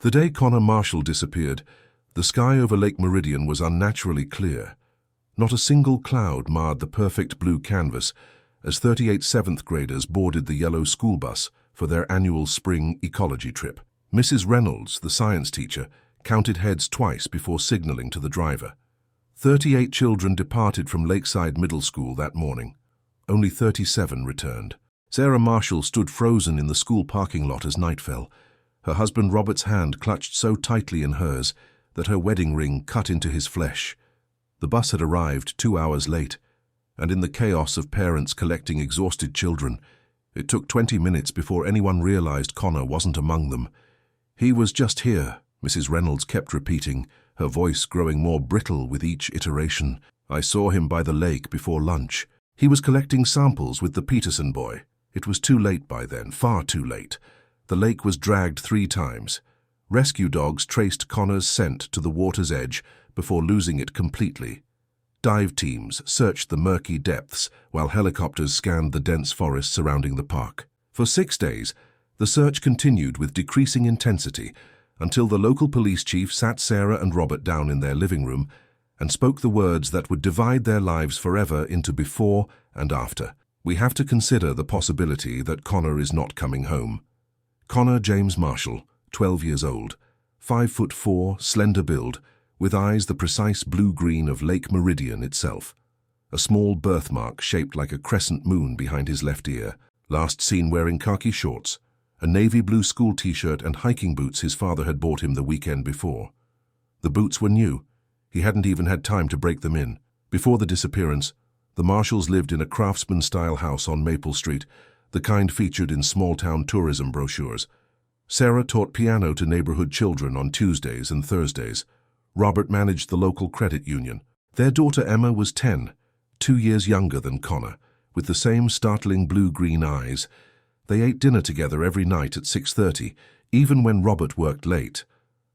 The day Connor Marshall disappeared, the sky over Lake Meridian was unnaturally clear. Not a single cloud marred the perfect blue canvas as 38 seventh graders boarded the yellow school bus for their annual spring ecology trip. Mrs. Reynolds, the science teacher, counted heads twice before signaling to the driver. 38 children departed from Lakeside Middle School that morning. Only 37 returned. Sarah Marshall stood frozen in the school parking lot as night fell. Her husband Robert's hand clutched so tightly in hers that her wedding ring cut into his flesh. The bus had arrived 2 hours late, and in the chaos of parents collecting exhausted children, it took 20 minutes before anyone realized Connor wasn't among them. "He was just here," Mrs. Reynolds kept repeating, her voice growing more brittle with each iteration. "I saw him by the lake before lunch. He was collecting samples with the Peterson boy. It was too late by then, far too late. The lake was dragged 3 times. Rescue dogs traced Connor's scent to the water's edge before losing it completely. Dive teams searched the murky depths while helicopters scanned the dense forest surrounding the park. For 6 days, the search continued with decreasing intensity until the local police chief sat Sarah and Robert down in their living room and spoke the words that would divide their lives forever into before and after. "We have to consider the possibility that Connor is not coming home." Connor James Marshall, 12 years old, 5'4", slender build, with eyes the precise blue-green of Lake Meridian itself. A small birthmark shaped like a crescent moon behind his left ear. Last seen wearing khaki shorts, a navy blue school t-shirt and hiking boots his father had bought him the weekend before. The boots were new. He hadn't even had time to break them in. Before the disappearance, the Marshalls lived in a craftsman-style house on Maple Street, the kind featured in small-town tourism brochures. Sarah taught piano to neighborhood children on Tuesdays and Thursdays. Robert managed the local credit union. Their daughter Emma was 10, 2 years younger than Connor, with the same startling blue-green eyes. They ate dinner together every night at 6:30, even when Robert worked late.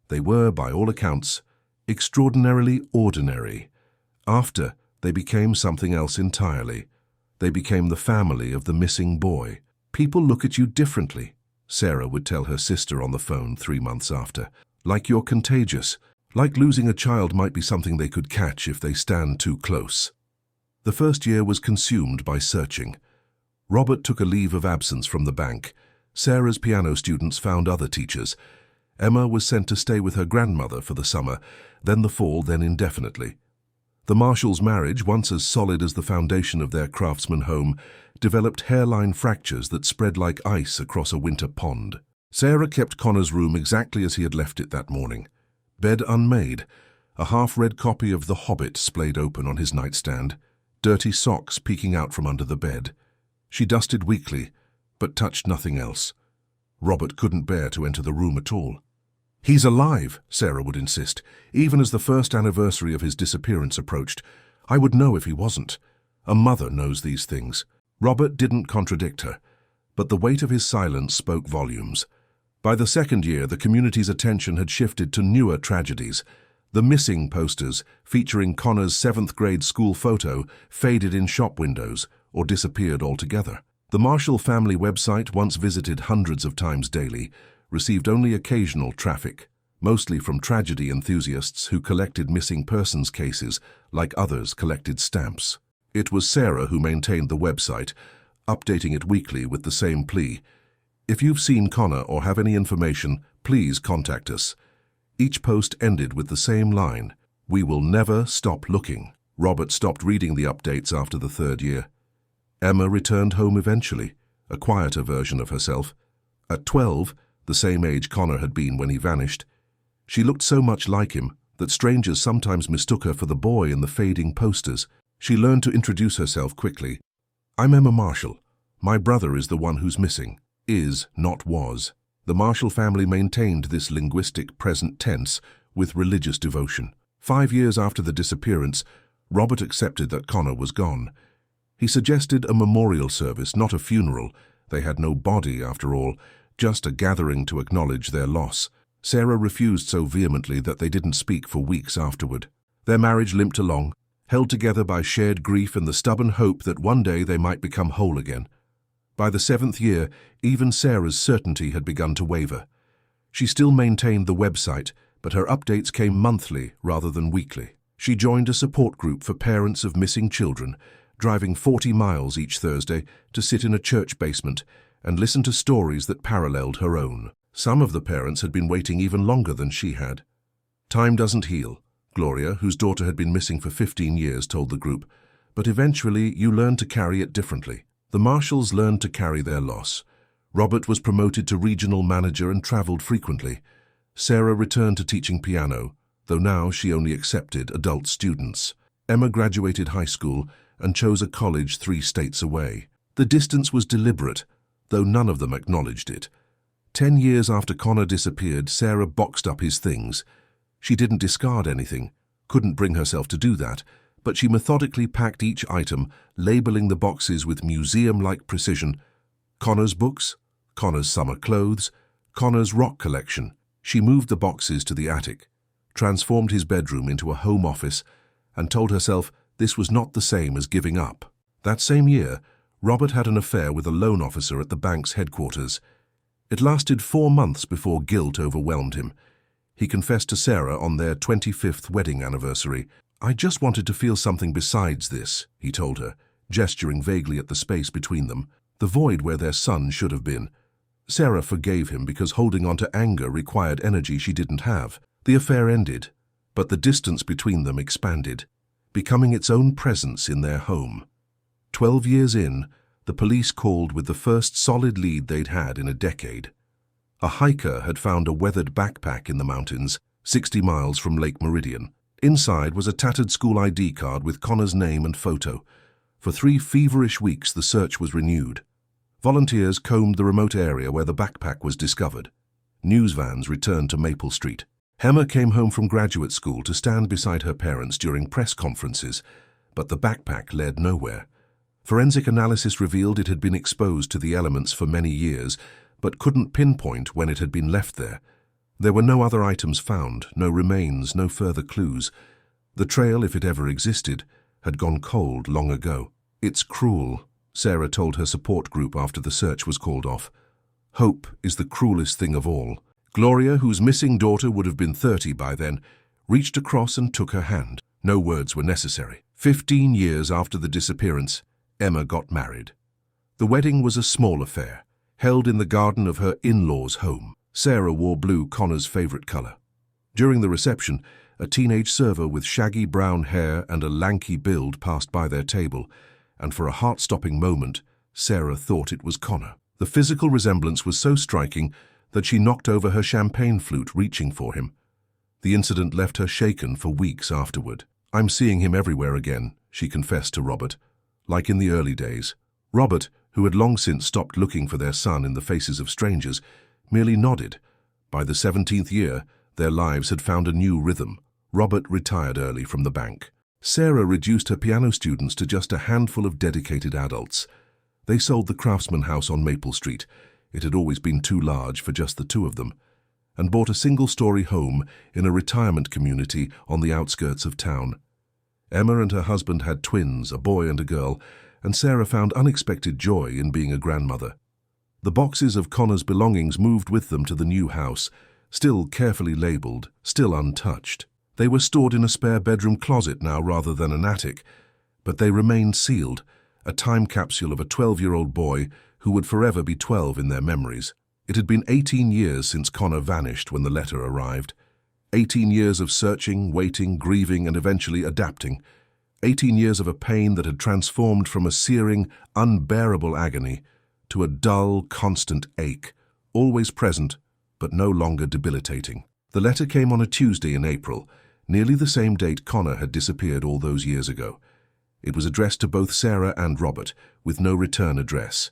They were, by all accounts, extraordinarily ordinary. After, they became something else entirely. They became the family of the missing boy. "People look at you differently," Sarah would tell her sister on the phone 3 months after. "Like you're contagious. Like losing a child might be something they could catch if they stand too close." The first year was consumed by searching. Robert took a leave of absence from the bank. Sarah's piano students found other teachers. Emma was sent to stay with her grandmother for the summer, then the fall, then indefinitely. The Marshalls' marriage, once as solid as the foundation of their craftsman home, developed hairline fractures that spread like ice across a winter pond. Sarah kept Connor's room exactly as he had left it that morning. Bed unmade, a half-read copy of The Hobbit splayed open on his nightstand, dirty socks peeking out from under the bed. She dusted weakly, but touched nothing else. Robert couldn't bear to enter the room at all. "He's alive," Sarah would insist. Even as the first anniversary of his disappearance approached, "I would know if he wasn't. A mother knows these things." Robert didn't contradict her, but the weight of his silence spoke volumes. By the second year, the community's attention had shifted to newer tragedies. The missing posters, featuring Connor's 7th grade school photo, faded in shop windows or disappeared altogether. The Marshall family website, once visited hundreds of times daily, received only occasional traffic, mostly from tragedy enthusiasts who collected missing persons cases like others collected stamps. It was Sarah who maintained the website, updating it weekly with the same plea: "If you've seen Connor or have any information, please contact us." Each post ended with the same line: "We will never stop looking." Robert stopped reading the updates after the 3rd year. Emma returned home eventually, a quieter version of herself. At 12, the same age Connor had been when he vanished, she looked so much like him that strangers sometimes mistook her for the boy in the fading posters. She learned to introduce herself quickly. "I'm Emma Marshall. My brother is the one who's missing." Is, not was. The Marshall family maintained this linguistic present tense with religious devotion. 5 years after the disappearance, Robert accepted that Connor was gone. He suggested a memorial service, not a funeral. They had no body, after all, just a gathering to acknowledge their loss. Sarah refused so vehemently that they didn't speak for weeks afterward. Their marriage limped along, held together by shared grief and the stubborn hope that one day they might become whole again. By the 7th year, even Sarah's certainty had begun to waver. She still maintained the website, but her updates came monthly rather than weekly. She joined a support group for parents of missing children, driving 40 miles each Thursday to sit in a church basement and listen to stories that paralleled her own. Some of the parents had been waiting even longer than she had. Time doesn't heal, Gloria, whose daughter had been missing for 15 years, told the group, but eventually you learn to carry it differently. The Marshalls learned to carry their loss. Robert was promoted to regional manager and traveled frequently. Sarah returned to teaching piano, though now she only accepted adult students. Emma graduated high school and chose a college 3 states away. The distance was deliberate, though none of them acknowledged it. 10 years after Connor disappeared, Sarah boxed up his things. She didn't discard anything, couldn't bring herself to do that, but she methodically packed each item, labeling the boxes with museum-like precision. Connor's books, Connor's summer clothes, Connor's rock collection. She moved the boxes to the attic, transformed his bedroom into a home office, and told herself this was not the same as giving up. That same year, Robert had an affair with a loan officer at the bank's headquarters. It lasted 4 months before guilt overwhelmed him. He confessed to Sarah on their 25th wedding anniversary. "I just wanted to feel something besides this," he told her, gesturing vaguely at the space between them, the void where their son should have been. Sarah forgave him because holding on to anger required energy she didn't have. The affair ended, but the distance between them expanded, becoming its own presence in their home. 12 years in, the police called with the first solid lead they'd had in a decade. A hiker had found a weathered backpack in the mountains, 60 miles from Lake Meridian. Inside was a tattered school ID card with Connor's name and photo. For 3 feverish weeks, the search was renewed. Volunteers combed the remote area where the backpack was discovered. News vans returned to Maple Street. Emma came home from graduate school to stand beside her parents during press conferences, but the backpack led nowhere. Forensic analysis revealed it had been exposed to the elements for many years, but couldn't pinpoint when it had been left there. There were no other items found, no remains, no further clues. The trail, if it ever existed, had gone cold long ago. "It's cruel," Sarah told her support group after the search was called off. "Hope is the cruelest thing of all." Gloria, whose missing daughter would have been 30 by then, reached across and took her hand. No words were necessary. 15 years after the disappearance, Emma got married. The wedding was a small affair, held in the garden of her in-laws' home. Sarah wore blue, Connor's favorite color. During the reception, a teenage server with shaggy brown hair and a lanky build passed by their table, and for a heart-stopping moment, Sarah thought it was Connor. The physical resemblance was so striking that she knocked over her champagne flute reaching for him. The incident left her shaken for weeks afterward. "I'm seeing him everywhere again," she confessed to Robert, like in the early days. Robert, who had long since stopped looking for their son in the faces of strangers, merely nodded. By the 17th year, their lives had found a new rhythm. Robert retired early from the bank. Sarah reduced her piano students to just a handful of dedicated adults. They sold the Craftsman House on Maple Street. It had always been too large for just the 2 of them, and bought a single-story home in a retirement community on the outskirts of town. Emma and her husband had twins, a boy and a girl, and Sarah found unexpected joy in being a grandmother. The boxes of Connor's belongings moved with them to the new house, still carefully labeled, still untouched. They were stored in a spare bedroom closet now rather than an attic, but they remained sealed, a time capsule of a 12-year-old boy who would forever be 12 in their memories. It had been 18 years since Connor vanished when the letter arrived. 18 years of searching, waiting, grieving, and eventually adapting. 18 years of a pain that had transformed from a searing, unbearable agony to a dull, constant ache, always present, but no longer debilitating. The letter came on a Tuesday in April, nearly the same date Connor had disappeared all those years ago. It was addressed to both Sarah and Robert, with no return address.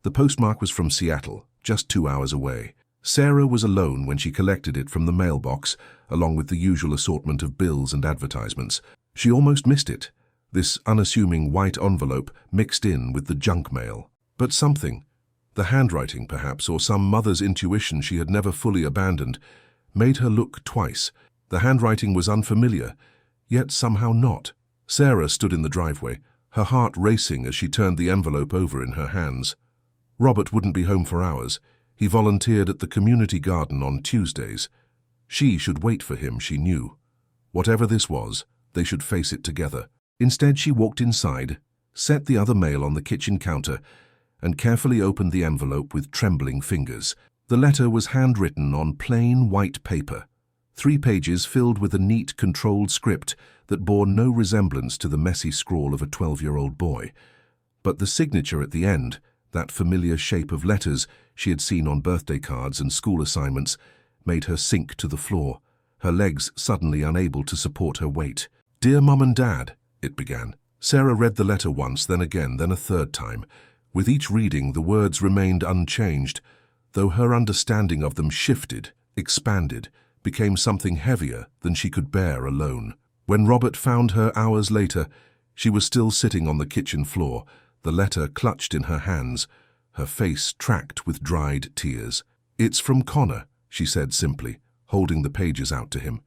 The postmark was from Seattle, just 2 hours away. Sarah was alone when she collected it from the mailbox, along with the usual assortment of bills and advertisements. She almost missed it, this unassuming white envelope mixed in with the junk mail. But something, the handwriting perhaps, or some mother's intuition she had never fully abandoned, made her look twice. The handwriting was unfamiliar, yet somehow not. Sarah stood in the driveway, her heart racing as she turned the envelope over in her hands. Robert wouldn't be home for hours. He volunteered at the community garden on Tuesdays. She should wait for him, she knew. Whatever this was, they should face it together. Instead, she walked inside, set the other mail on the kitchen counter, and carefully opened the envelope with trembling fingers. The letter was handwritten on plain white paper, 3 pages filled with a neat, controlled script that bore no resemblance to the messy scrawl of a 12-year-old boy. But the signature at the end, that familiar shape of letters she had seen on birthday cards and school assignments, made her sink to the floor, her legs suddenly unable to support her weight. "Dear Mum and Dad," it began. Sarah read the letter once, then again, then a third time. With each reading, the words remained unchanged, though her understanding of them shifted, expanded, became something heavier than she could bear alone. When Robert found her hours later, she was still sitting on the kitchen floor, the letter clutched in her hands, her face tracked with dried tears. "It's from Connor," she said simply, holding the pages out to him.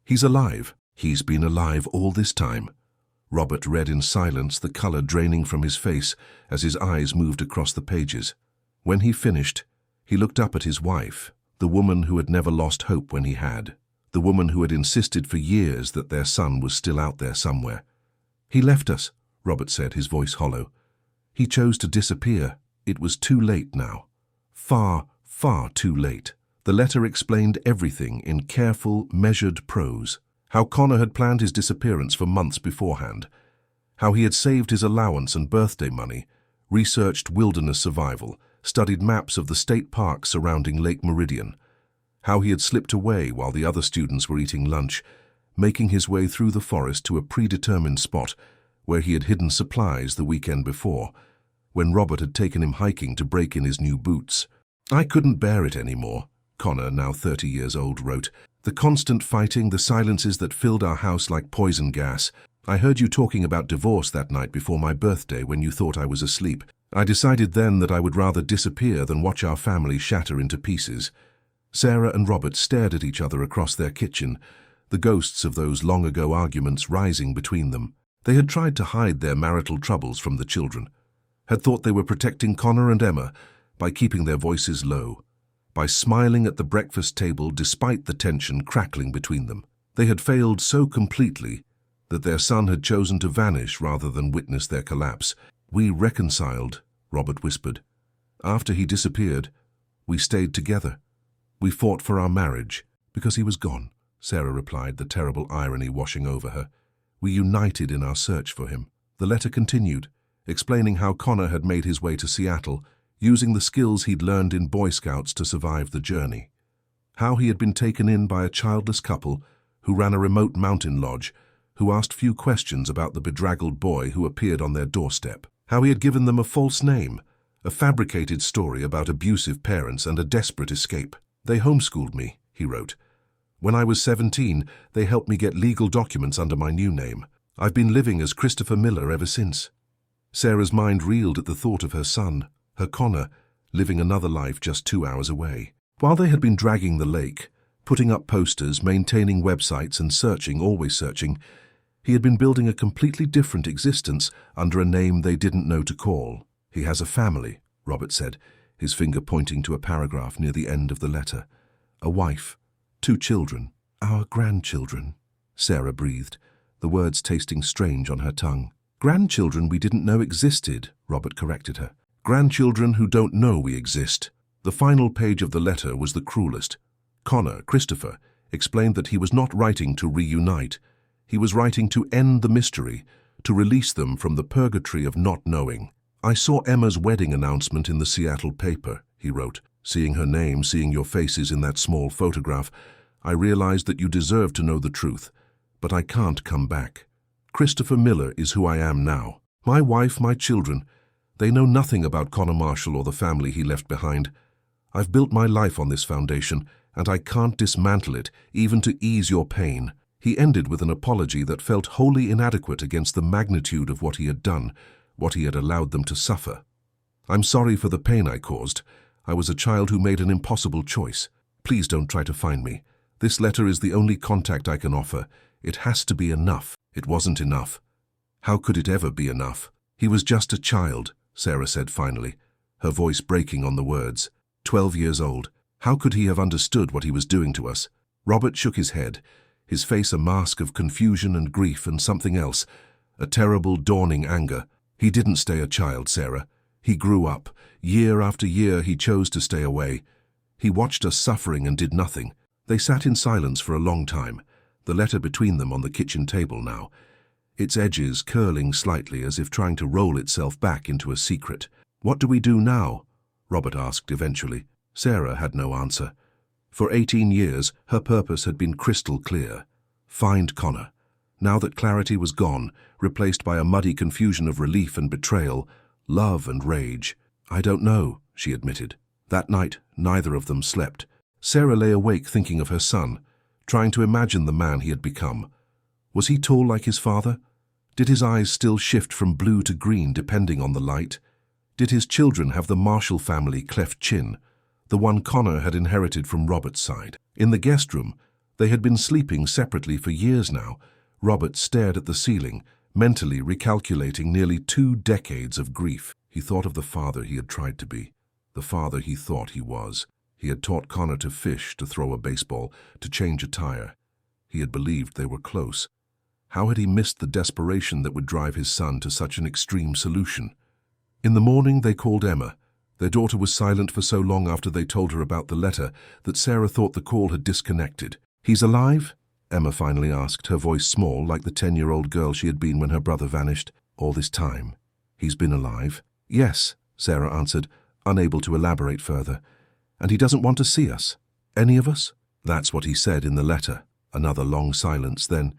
"He's alive. He's been alive all this time." Robert read in silence, the color draining from his face as his eyes moved across the pages. When he finished, he looked up at his wife, the woman who had never lost hope when he had, the woman who had insisted for years that their son was still out there somewhere. "He left us," Robert said, his voice hollow. "He chose to disappear. It was too late now. Far, far too late." The letter explained everything in careful, measured prose. How Connor had planned his disappearance for months beforehand. How he had saved his allowance and birthday money, researched wilderness survival, studied maps of the state parks surrounding Lake Meridian. How he had slipped away while the other students were eating lunch, making his way through the forest to a predetermined spot where he had hidden supplies the weekend before, when Robert had taken him hiking to break in his new boots. "I couldn't bear it anymore," Connor, now 30 years old, wrote. "The constant fighting, the silences that filled our house like poison gas. I heard you talking about divorce that night before my birthday when you thought I was asleep. I decided then that I would rather disappear than watch our family shatter into pieces." Sarah and Robert stared at each other across their kitchen, the ghosts of those long-ago arguments rising between them. They had tried to hide their marital troubles from the children, had thought they were protecting Connor and Emma by keeping their voices low, by smiling at the breakfast table despite the tension crackling between them. They had failed so completely that their son had chosen to vanish rather than witness their collapse. "We reconciled," Robert whispered. "After he disappeared, we stayed together. We fought for our marriage because he was gone," Sarah replied, the terrible irony washing over her. "We united in our search for him." The letter continued, explaining how Connor had made his way to Seattle, using the skills he'd learned in Boy Scouts to survive the journey. How he had been taken in by a childless couple who ran a remote mountain lodge, who asked few questions about the bedraggled boy who appeared on their doorstep. How he had given them a false name, a fabricated story about abusive parents and a desperate escape. "They homeschooled me," he wrote. "When I was 17, they helped me get legal documents under my new name. I've been living as Christopher Miller ever since." Sarah's mind reeled at the thought of her son, her Connor, living another life just 2 hours away. While they had been dragging the lake, putting up posters, maintaining websites and searching, always searching, he had been building a completely different existence under a name they didn't know to call. "He has a family," Robert said, his finger pointing to a paragraph near the end of the letter. "A wife, 2 children, our grandchildren," Sarah breathed, the words tasting strange on her tongue. "Grandchildren we didn't know existed," Robert corrected her. "Grandchildren who don't know we exist." The final page of the letter was the cruelest. Connor, Christopher, explained that he was not writing to reunite. He was writing to end the mystery, to release them from the purgatory of not knowing. "I saw Emma's wedding announcement in the Seattle paper," he wrote. "Seeing her name, seeing your faces in that small photograph, I realized that you deserve to know the truth, but I can't come back. Christopher Miller is who I am now. My wife, my children, they know nothing about Connor Marshall or the family he left behind. I've built my life on this foundation, and I can't dismantle it, even to ease your pain." He ended with an apology that felt wholly inadequate against the magnitude of what he had done, what he had allowed them to suffer. "I'm sorry for the pain I caused. I was a child who made an impossible choice. Please don't try to find me. This letter is the only contact I can offer. It has to be enough." It wasn't enough. How could it ever be enough? "He was just a child," Sarah said finally, her voice breaking on the words. 12 years old. How could he have understood what he was doing to us? Robert shook his head, his face a mask of confusion and grief and something else, a terrible dawning anger. He didn't stay a child, Sarah. He grew up. Year after year he chose to stay away. He watched us suffering and did nothing. They sat in silence for a long time, the letter between them on the kitchen table now, its edges curling slightly as if trying to roll itself back into a secret. "What do we do now?" Robert asked eventually. Sarah had no answer. For 18 years, her purpose had been crystal clear. Find Connor. Now that clarity was gone, replaced by a muddy confusion of relief and betrayal, love and rage. "I don't know," she admitted. That night, neither of them slept. Sarah lay awake thinking of her son, trying to imagine the man he had become. Was he tall like his father? Did his eyes still shift from blue to green depending on the light? Did his children have the Marshall family cleft chin, the one Connor had inherited from Robert's side? In the guest room, they had been sleeping separately for years now. Robert stared at the ceiling, mentally recalculating nearly 2 decades of grief. He thought of the father he had tried to be, the father he thought he was. He had taught Connor to fish, to throw a baseball, to change a tire. He had believed they were close. How had he missed the desperation that would drive his son to such an extreme solution? In the morning they called Emma. Their daughter was silent for so long after they told her about the letter that Sarah thought the call had disconnected. "He's alive?" Emma finally asked, her voice small, like the 10-year-old girl she had been when her brother vanished. "All this time, he's been alive?" "Yes," Sarah answered, unable to elaborate further. "And he doesn't want to see us. Any of us?" "That's what he said in the letter." Another long silence, then,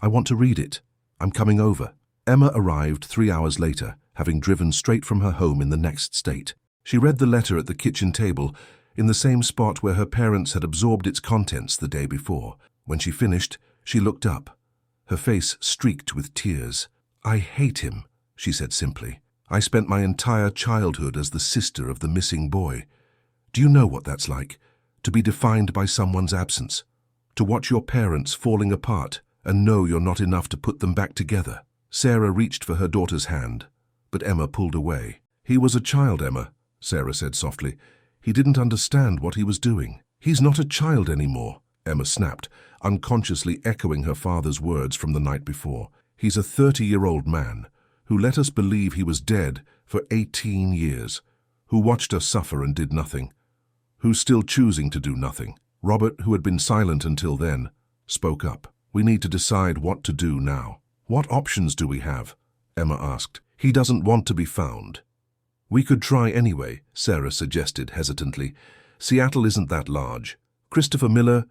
"I want to read it. I'm coming over." Emma arrived 3 hours later, having driven straight from her home in the next state. She read the letter at the kitchen table, in the same spot where her parents had absorbed its contents the day before. When she finished, she looked up, her face streaked with tears. "I hate him," she said simply. "I spent my entire childhood as the sister of the missing boy. Do you know what that's like? To be defined by someone's absence? To watch your parents falling apart and know you're not enough to put them back together?" Sarah reached for her daughter's hand, but Emma pulled away. "He was a child, Emma," Sarah said softly. "He didn't understand what he was doing." "He's not a child anymore," Emma snapped, unconsciously echoing her father's words from the night before. "He's a 30-year-old man who let us believe he was dead for 18 years, who watched us suffer and did nothing, who's still choosing to do nothing." Robert, who had been silent until then, spoke up. "We need to decide what to do now." "What options do we have?" Emma asked. "He doesn't want to be found." "We could try anyway," Sarah suggested hesitantly. "Seattle isn't that large. Christopher Miller,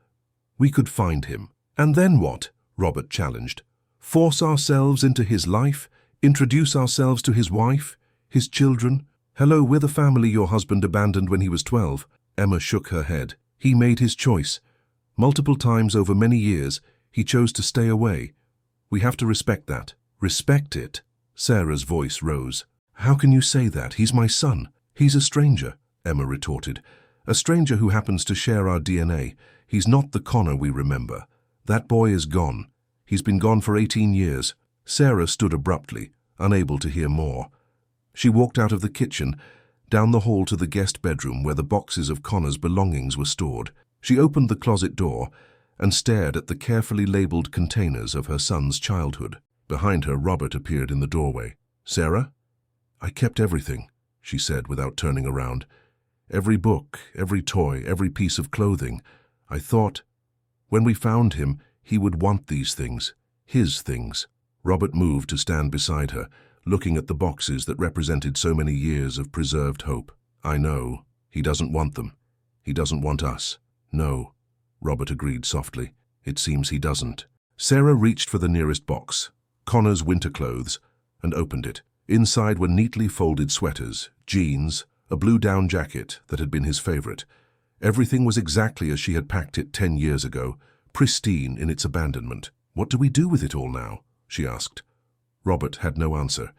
we could find him." "And then what?" Robert challenged. "Force ourselves into his life? Introduce ourselves to his wife? His children? Hello, we're the family your husband abandoned when he was 12. Emma shook her head. "He made his choice. Multiple times over many years, he chose to stay away. We have to respect that." "Respect it?" Sarah's voice rose. "How can you say that? He's my son." "He's a stranger," Emma retorted. "A stranger who happens to share our DNA. He's not the Connor we remember. That boy is gone. He's been gone for 18 years. Sarah stood abruptly, unable to hear more. She walked out of the kitchen, down the hall to the guest bedroom where the boxes of Connor's belongings were stored. She opened the closet door and stared at the carefully labeled containers of her son's childhood. Behind her, Robert appeared in the doorway. "Sarah?" "I kept everything," she said without turning around. "Every book, every toy, every piece of clothing. I thought, when we found him, he would want these things, his things." Robert moved to stand beside her, looking at the boxes that represented so many years of preserved hope. "I know. He doesn't want them. He doesn't want us." "No," Robert agreed softly. "It seems he doesn't." Sarah reached for the nearest box, Connor's winter clothes, and opened it. Inside were neatly folded sweaters, jeans, a blue down jacket that had been his favorite. Everything was exactly as she had packed it 10 years ago, pristine in its abandonment. "What do we do with it all now?" she asked. Robert had no answer.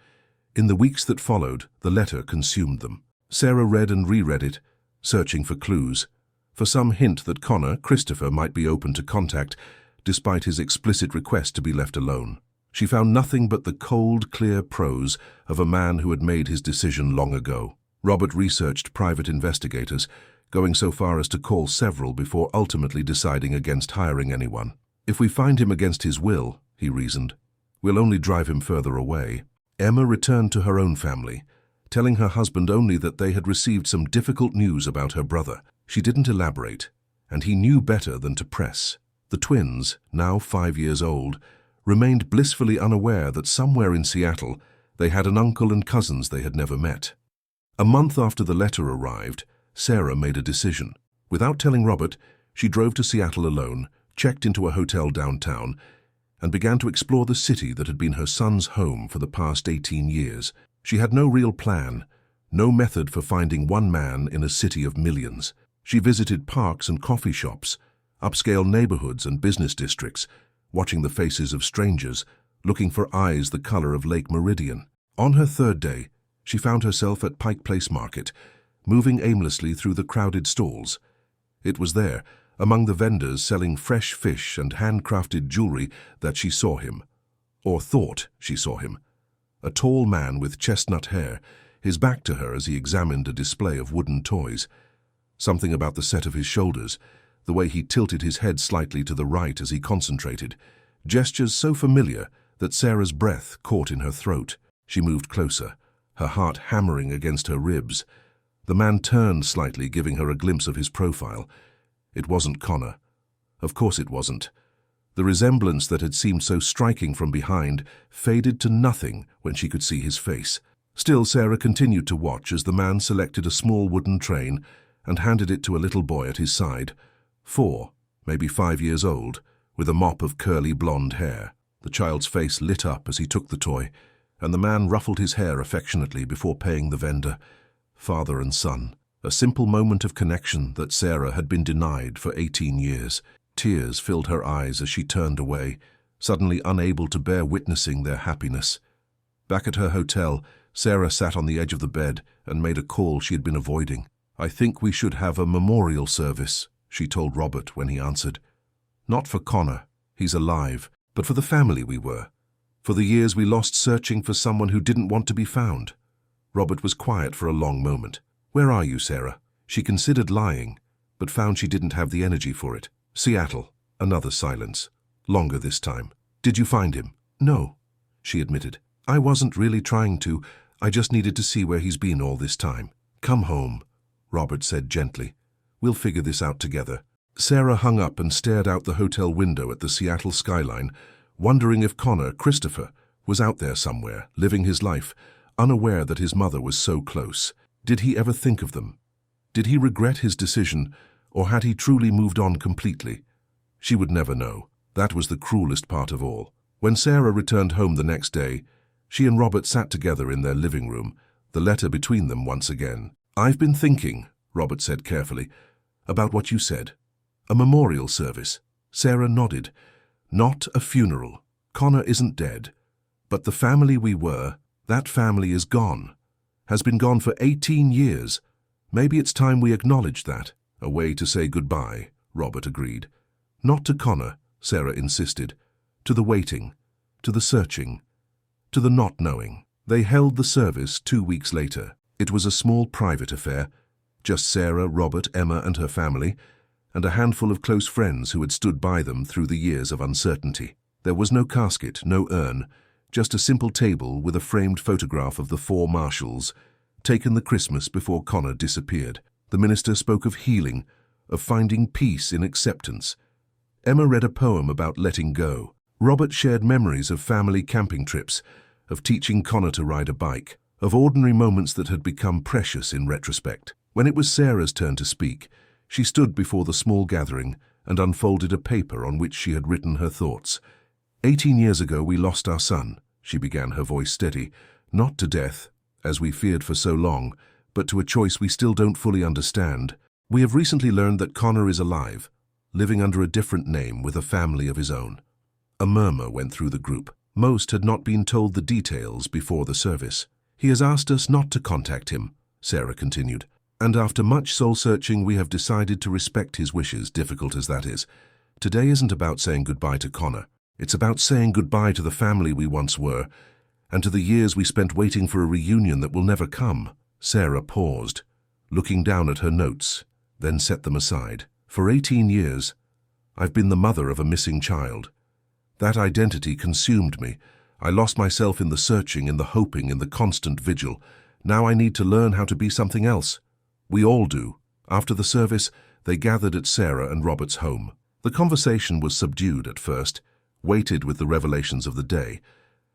In the weeks that followed, the letter consumed them. Sarah read and reread it, searching for clues, for some hint that Connor, Christopher, might be open to contact, despite his explicit request to be left alone. She found nothing but the cold, clear prose of a man who had made his decision long ago. Robert researched private investigators, going so far as to call several before ultimately deciding against hiring anyone. If we find him against his will, he reasoned, we'll only drive him further away. Emma returned to her own family, telling her husband only that they had received some difficult news about her brother. She didn't elaborate, and he knew better than to press. The twins, now 5 years old, remained blissfully unaware that somewhere in Seattle they had an uncle and cousins they had never met. A month after the letter arrived, Sarah made a decision. Without telling Robert, she drove to Seattle alone, checked into a hotel downtown, and began to explore the city that had been her son's home for the past 18 years. She had no real plan, no method for finding one man in a city of millions. She visited parks and coffee shops, upscale neighborhoods and business districts, watching the faces of strangers, looking for eyes the color of Lake Meridian. On her third day, she found herself at Pike Place Market, moving aimlessly through the crowded stalls. It was there, among the vendors selling fresh fish and handcrafted jewelry, that she saw him, or thought she saw him. A tall man with chestnut hair, his back to her as he examined a display of wooden toys. Something about the set of his shoulders, the way he tilted his head slightly to the right as he concentrated, gestures so familiar that Sarah's breath caught in her throat. She moved closer, her heart hammering against her ribs. The man turned slightly, giving her a glimpse of his profile. It wasn't Connor. Of course it wasn't. The resemblance that had seemed so striking from behind faded to nothing when she could see his face. Still, Sarah continued to watch as the man selected a small wooden train and handed it to a little boy at his side, 4, maybe 5 years old, with a mop of curly blonde hair. The child's face lit up as he took the toy, and the man ruffled his hair affectionately before paying the vendor. Father and son, a simple moment of connection that Sarah had been denied for 18 years. Tears filled her eyes as she turned away, suddenly unable to bear witnessing their happiness. Back at her hotel, Sarah sat on the edge of the bed and made a call she had been avoiding. "I think we should have a memorial service," she told Robert when he answered. "Not for Connor, he's alive, but for the family we were. For the years we lost searching for someone who didn't want to be found." Robert was quiet for a long moment. "Where are you, Sarah?" She considered lying, but found she didn't have the energy for it. "Seattle." Another silence, longer this time. "Did you find him?" "No," she admitted. "I wasn't really trying to. I just needed to see where he's been all this time." "Come home," Robert said gently. "We'll figure this out together." Sarah hung up and stared out the hotel window at the Seattle skyline, wondering if Connor, Christopher, was out there somewhere, living his life, unaware that his mother was so close. Did he ever think of them? Did he regret his decision, or had he truly moved on completely? She would never know. That was the cruelest part of all. When Sarah returned home the next day, she and Robert sat together in their living room, the letter between them once again. "I've been thinking," Robert said carefully, "about what you said. A memorial service." Sarah nodded. "Not a funeral. Connor isn't dead. But the family we were, that family is gone. Has been gone for 18 years. Maybe it's time we acknowledged that." "A way to say goodbye," Robert agreed. "Not to Connor," Sarah insisted. "To the waiting, to the searching, to the not knowing." They held the service 2 weeks later. It was a small private affair, just Sarah, Robert, Emma and her family, and a handful of close friends who had stood by them through the years of uncertainty. There was no casket, no urn, just a simple table with a framed photograph of the 4 marshals, taken the Christmas before Connor disappeared. The minister spoke of healing, of finding peace in acceptance. Emma read a poem about letting go. Robert shared memories of family camping trips, of teaching Connor to ride a bike, of ordinary moments that had become precious in retrospect. When it was Sarah's turn to speak, she stood before the small gathering and unfolded a paper on which she had written her thoughts. 18 years ago we lost our son," she began, her voice steady. "Not to death, as we feared for so long, but to a choice we still don't fully understand. We have recently learned that Connor is alive, living under a different name with a family of his own." A murmur went through the group. Most had not been told the details before the service. "He has asked us not to contact him," Sarah continued. "And after much soul-searching, we have decided to respect his wishes, difficult as that is. Today isn't about saying goodbye to Connor. It's about saying goodbye to the family we once were, and to the years we spent waiting for a reunion that will never come." Sarah paused, looking down at her notes, then set them aside. For 18 years, I've been the mother of a missing child. That identity consumed me. I lost myself in the searching, in the hoping, in the constant vigil. Now I need to learn how to be something else. We all do. After the service, they gathered at Sarah and Robert's home. The conversation was subdued at first, weighted with the revelations of the day,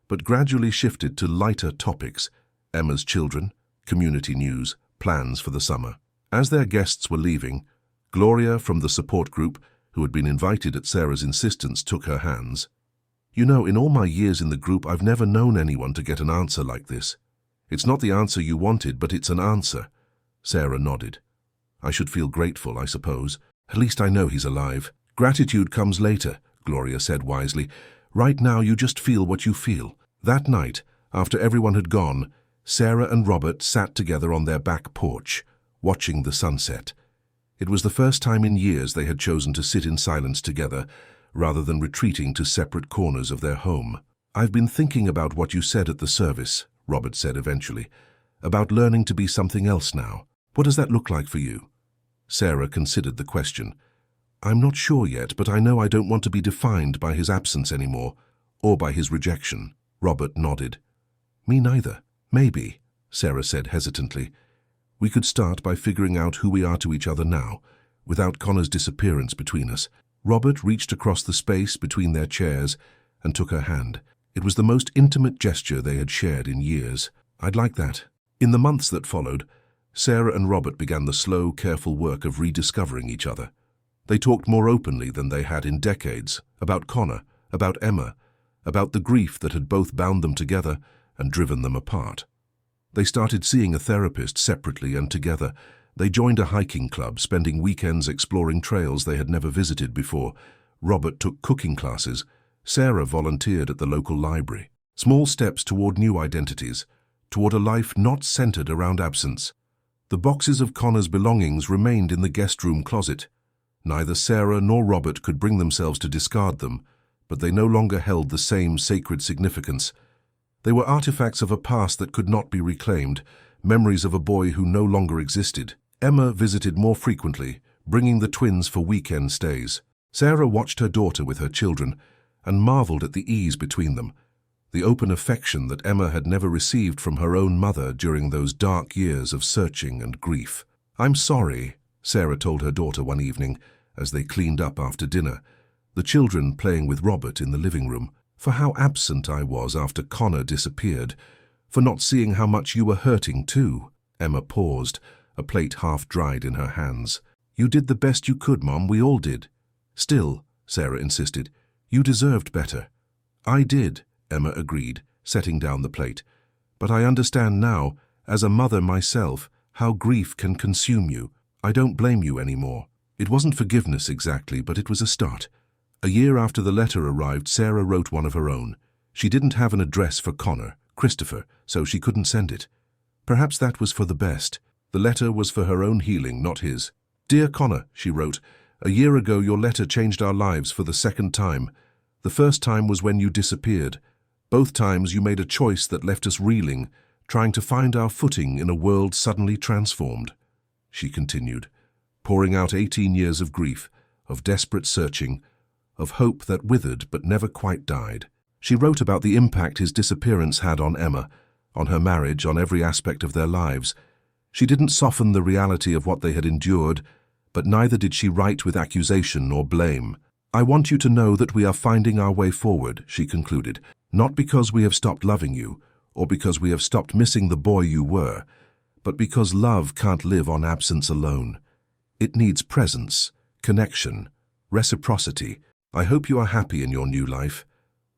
but gradually shifted to lighter topics: Emma's children, community news, plans for the summer. As their guests were leaving, Gloria from the support group, who had been invited at Sarah's insistence, took her hands. You know, in all my years in the group, I've never known anyone to get an answer like this. It's not the answer you wanted, but it's an answer. Sarah nodded. I should feel grateful, I suppose. At least I know he's alive. Gratitude comes later, Gloria said wisely. Right now you just feel what you feel. That night, after everyone had gone, Sarah and Robert sat together on their back porch, watching the sunset. It was the first time in years they had chosen to sit in silence together, rather than retreating to separate corners of their home. I've been thinking about what you said at the service, Robert said eventually, about learning to be something else now. What does that look like for you? Sarah considered the question. I'm not sure yet, but I know I don't want to be defined by his absence anymore, or by his rejection. Robert nodded. Me neither. Maybe, Sarah said hesitantly, we could start by figuring out who we are to each other now, without Connor's disappearance between us. Robert reached across the space between their chairs and took her hand. It was the most intimate gesture they had shared in years. I'd like that. In the months that followed, Sarah and Robert began the slow, careful work of rediscovering each other. They talked more openly than they had in decades, about Connor, about Emma, about the grief that had both bound them together and driven them apart. They started seeing a therapist separately and together. They joined a hiking club, spending weekends exploring trails they had never visited before. Robert took cooking classes. Sarah volunteered at the local library. Small steps toward new identities, toward a life not centered around absence. The boxes of Connor's belongings remained in the guest room closet. Neither Sarah nor Robert could bring themselves to discard them, but they no longer held the same sacred significance. They were artifacts of a past that could not be reclaimed, memories of a boy who no longer existed. Emma visited more frequently, bringing the twins for weekend stays. Sarah watched her daughter with her children and marveled at the ease between them, the open affection that Emma had never received from her own mother during those dark years of searching and grief. I'm sorry, Sarah told her daughter one evening as they cleaned up after dinner, the children playing with Robert in the living room, for how absent I was after Connor disappeared, for not seeing how much you were hurting too. Emma paused, a plate half dried in her hands. You did the best you could, Mom, we all did. Still, Sarah insisted, you deserved better. I did, Emma agreed, setting down the plate. But I understand now, as a mother myself, how grief can consume you. I don't blame you anymore. It wasn't forgiveness exactly, but it was a start. A year after the letter arrived, Sarah wrote one of her own. She didn't have an address for Connor, Christopher, so she couldn't send it. Perhaps that was for the best. The letter was for her own healing, not his. Dear Connor, she wrote, a year ago your letter changed our lives for the second time. The first time was when you disappeared. Both times you made a choice that left us reeling, trying to find our footing in a world suddenly transformed. She continued, pouring out 18 years of grief, of desperate searching, of hope that withered but never quite died. She wrote about the impact his disappearance had on Emma, on her marriage, on every aspect of their lives. She didn't soften the reality of what they had endured, but neither did she write with accusation or blame. I want you to know that we are finding our way forward, she concluded, not because we have stopped loving you, or because we have stopped missing the boy you were, but because love can't live on absence alone. It needs presence, connection, reciprocity. I hope you are happy in your new life.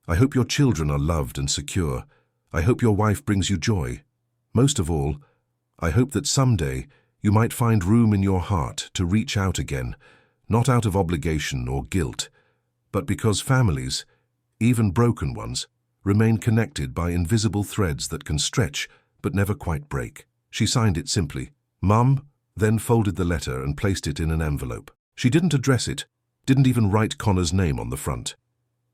I hope your children are loved and secure. I hope your wife brings you joy. Most of all, I hope that someday you might find room in your heart to reach out again, not out of obligation or guilt, but because families, even broken ones, remain connected by invisible threads that can stretch but never quite break. She signed it simply, Mum, then folded the letter and placed it in an envelope. She didn't address it, didn't even write Connor's name on the front.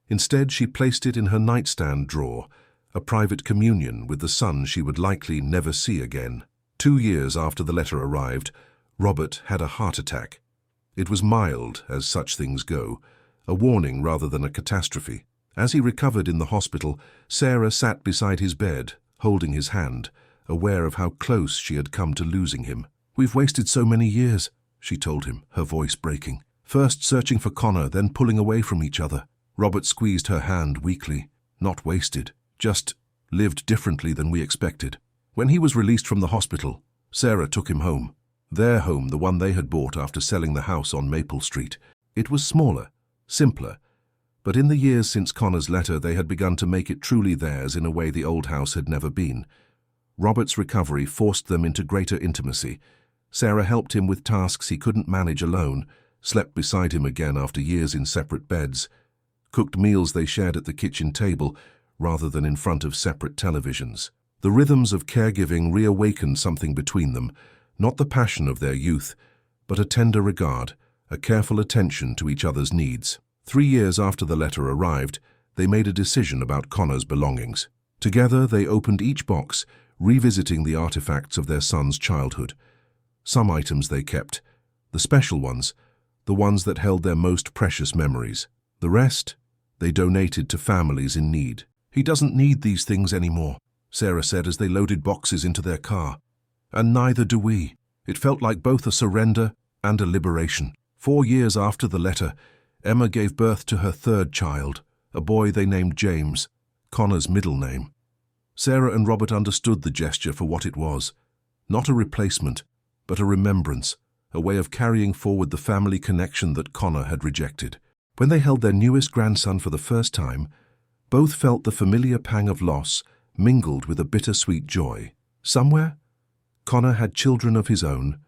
Instead, she placed it in her nightstand drawer, a private communion with the son she would likely never see again. 2 years after the letter arrived, Robert had a heart attack. It was mild, as such things go, a warning rather than a catastrophe. As he recovered in the hospital, Sarah sat beside his bed, holding his hand, aware of how close she had come to losing him. "We've wasted so many years," she told him, her voice breaking. "First searching for Connor, then pulling away from each other." Robert squeezed her hand weakly. "Not wasted, just lived differently than we expected." When he was released from the hospital, Sarah took him home. Their home, the one they had bought after selling the house on Maple Street. It was smaller, simpler, but in the years since Connor's letter they had begun to make it truly theirs in a way the old house had never been. Robert's recovery forced them into greater intimacy. Sarah helped him with tasks he couldn't manage alone, slept beside him again after years in separate beds, cooked meals they shared at the kitchen table rather than in front of separate televisions. The rhythms of caregiving reawakened something between them, not the passion of their youth, but a tender regard, a careful attention to each other's needs. 3 years after the letter arrived, they made a decision about Connor's belongings. Together they opened each box, revisiting the artifacts of their son's childhood. Some items they kept, the special ones, the ones that held their most precious memories. The rest, they donated to families in need. "He doesn't need these things anymore," Sarah said as they loaded boxes into their car. "And neither do we." It felt like both a surrender and a liberation. 4 years after the letter, Emma gave birth to her 3rd child, a boy they named James, Connor's middle name. Sarah and Robert understood the gesture for what it was. Not a replacement, but a remembrance, a way of carrying forward the family connection that Connor had rejected. When they held their newest grandson for the first time, both felt the familiar pang of loss mingled with a bittersweet joy. Somewhere, Connor had children of his own,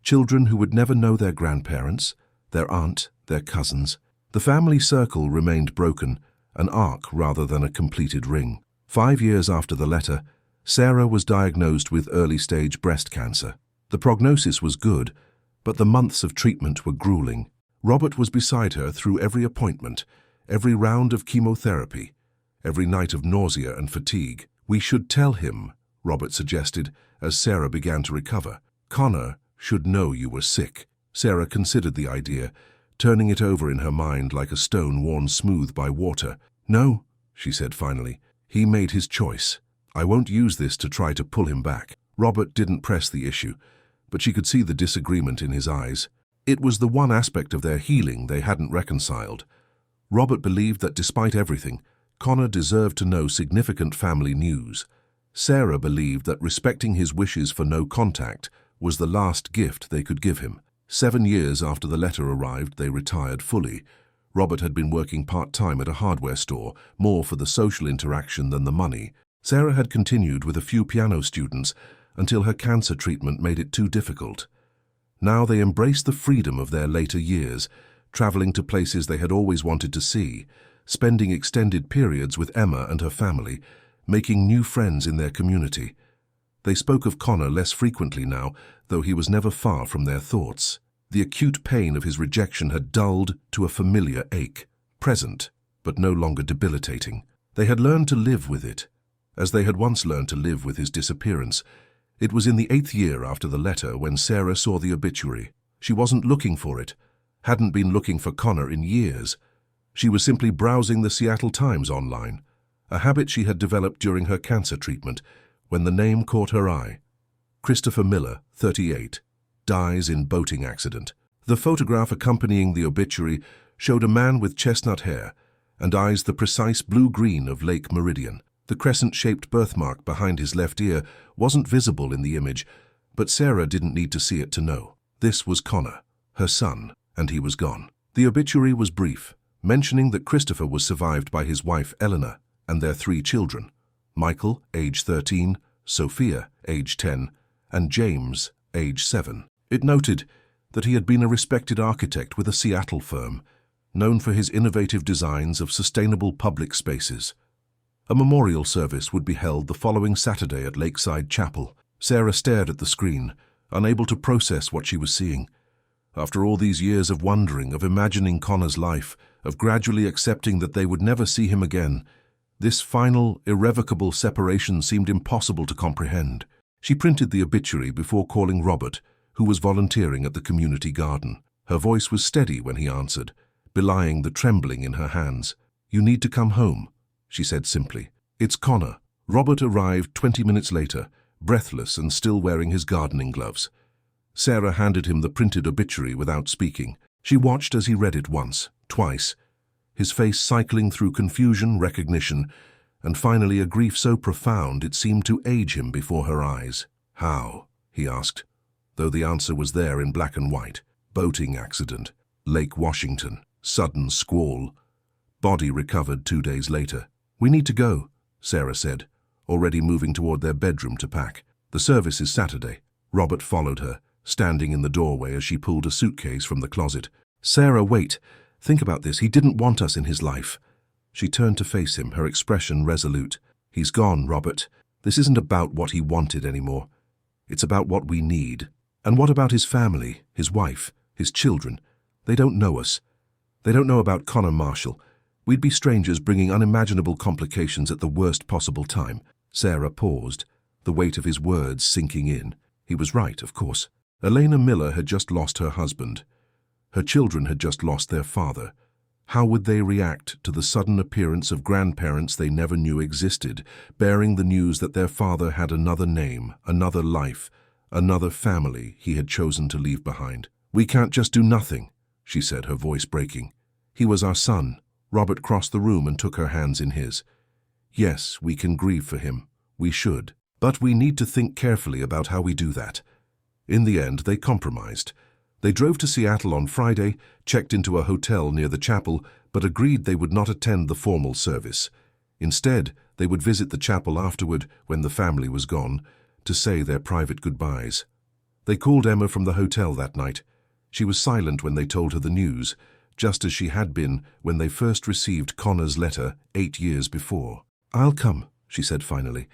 children who would never know their grandparents, their aunt, their cousins. The family circle remained broken, an arc rather than a completed ring. 5 years after the letter, Sarah was diagnosed with early-stage breast cancer. The prognosis was good, but the months of treatment were grueling. Robert was beside her through every appointment, every round of chemotherapy, every night of nausea and fatigue. "We should tell him," Robert suggested, as Sarah began to recover. "Connor should know you were sick." Sarah considered the idea, turning it over in her mind like a stone worn smooth by water. "No," she said finally. "He made his choice. I won't use this to try to pull him back." Robert didn't press the issue, but she could see the disagreement in his eyes. It was the one aspect of their healing they hadn't reconciled. Robert believed that despite everything, Connor deserved to know significant family news. Sarah believed that respecting his wishes for no contact was the last gift they could give him. 7 years after the letter arrived, they retired fully. Robert had been working part-time at a hardware store, more for the social interaction than the money. Sarah had continued with a few piano students until her cancer treatment made it too difficult. Now they embraced the freedom of their later years, traveling to places they had always wanted to see, spending extended periods with Emma and her family, making new friends in their community. They spoke of Connor less frequently now, though he was never far from their thoughts. The acute pain of his rejection had dulled to a familiar ache, present, but no longer debilitating. They had learned to live with it, as they had once learned to live with his disappearance. It was in the 8th year after the letter when Sarah saw the obituary. She wasn't looking for it, hadn't been looking for Connor in years. She was simply browsing the Seattle Times online, a habit she had developed during her cancer treatment, when the name caught her eye. Christopher Miller, 38, dies in boating accident. The photograph accompanying the obituary showed a man with chestnut hair and eyes the precise blue-green of Lake Meridian. The crescent-shaped birthmark behind his left ear wasn't visible in the image, but Sarah didn't need to see it to know. This was Connor, her son, and he was gone. The obituary was brief, mentioning that Christopher was survived by his wife Eleanor and their 3 children, Michael, age 13, Sophia, age 10, and James, age 7. It noted that he had been a respected architect with a Seattle firm, known for his innovative designs of sustainable public spaces. A memorial service would be held the following Saturday at Lakeside Chapel. Sarah stared at the screen, unable to process what she was seeing. After all these years of wondering, of imagining Connor's life, of gradually accepting that they would never see him again, this final, irrevocable separation seemed impossible to comprehend. She printed the obituary before calling Robert, who was volunteering at the community garden. Her voice was steady when he answered, belying the trembling in her hands. "You need to come home," she said simply. "It's Connor." Robert arrived 20 minutes later, breathless and still wearing his gardening gloves. Sarah handed him the printed obituary without speaking. She watched as he read it once, twice, his face cycling through confusion, recognition, and finally a grief so profound it seemed to age him before her eyes. "How?" he asked, though the answer was there in black and white. "Boating accident. Lake Washington. Sudden squall. Body recovered 2 days later." "We need to go," Sarah said, already moving toward their bedroom to pack. "The service is Saturday." Robert followed her, standing in the doorway as she pulled a suitcase from the closet. "Sarah, wait. Think about this. He didn't want us in his life." She turned to face him, her expression resolute. "He's gone, Robert. This isn't about what he wanted anymore. It's about what we need. And what about his family, his wife, his children? They don't know us. They don't know about Connor Marshall. We'd be strangers bringing unimaginable complications at the worst possible time." Sarah paused, the weight of his words sinking in. He was right, of course. Elena Miller had just lost her husband. Her children had just lost their father. How would they react to the sudden appearance of grandparents they never knew existed, bearing the news that their father had another name, another life, another family he had chosen to leave behind? "We can't just do nothing," she said, her voice breaking. "He was our son." Robert crossed the room and took her hands in his. "Yes, we can grieve for him. We should. But we need to think carefully about how we do that." In the end, they compromised. They drove to Seattle on Friday, checked into a hotel near the chapel, but agreed they would not attend the formal service. Instead, they would visit the chapel afterward, when the family was gone, to say their private goodbyes. They called Emma from the hotel that night. She was silent when they told her the news, just as she had been when they first received Connor's letter 8 years before. "I'll come," she said finally.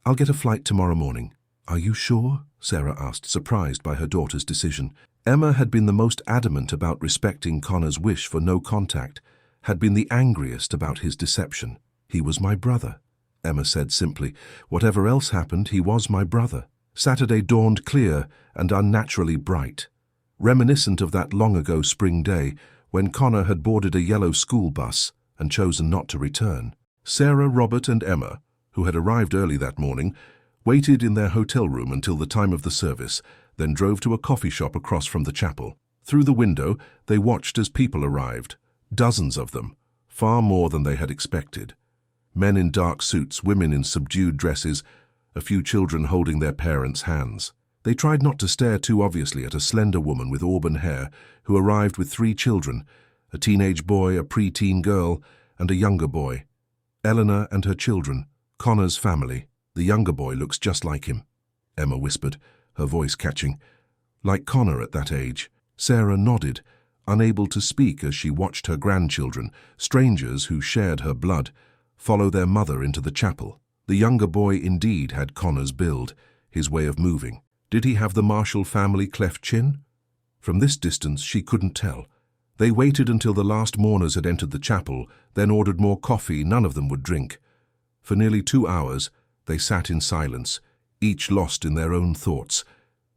"I'll get a flight tomorrow morning." "Are you sure?" Sarah asked, surprised by her daughter's decision. Emma had been the most adamant about respecting Connor's wish for no contact, had been the angriest about his deception. "He was my brother," Emma said simply. "Whatever else happened, he was my brother." Saturday dawned clear and unnaturally bright, reminiscent of that long-ago spring day when Connor had boarded a yellow school bus and chosen not to return. Sarah, Robert, and Emma, who had arrived early that morning, waited in their hotel room until the time of the service, then drove to a coffee shop across from the chapel. Through the window, they watched as people arrived, dozens of them, far more than they had expected. Men in dark suits, women in subdued dresses, a few children holding their parents' hands. They tried not to stare too obviously at a slender woman with auburn hair who arrived with 3 children, a teenage boy, a pre-teen girl, and a younger boy. Eleanor and her children, Connor's family. "The younger boy looks just like him," Emma whispered, her voice catching. "Like Connor at that age." Sarah nodded, unable to speak as she watched her grandchildren, strangers who shared her blood, follow their mother into the chapel. The younger boy indeed had Connor's build, his way of moving. Did he have the Marshall family cleft chin? From this distance she couldn't tell. They waited until the last mourners had entered the chapel, then ordered more coffee none of them would drink. For nearly 2 hours, they sat in silence, each lost in their own thoughts,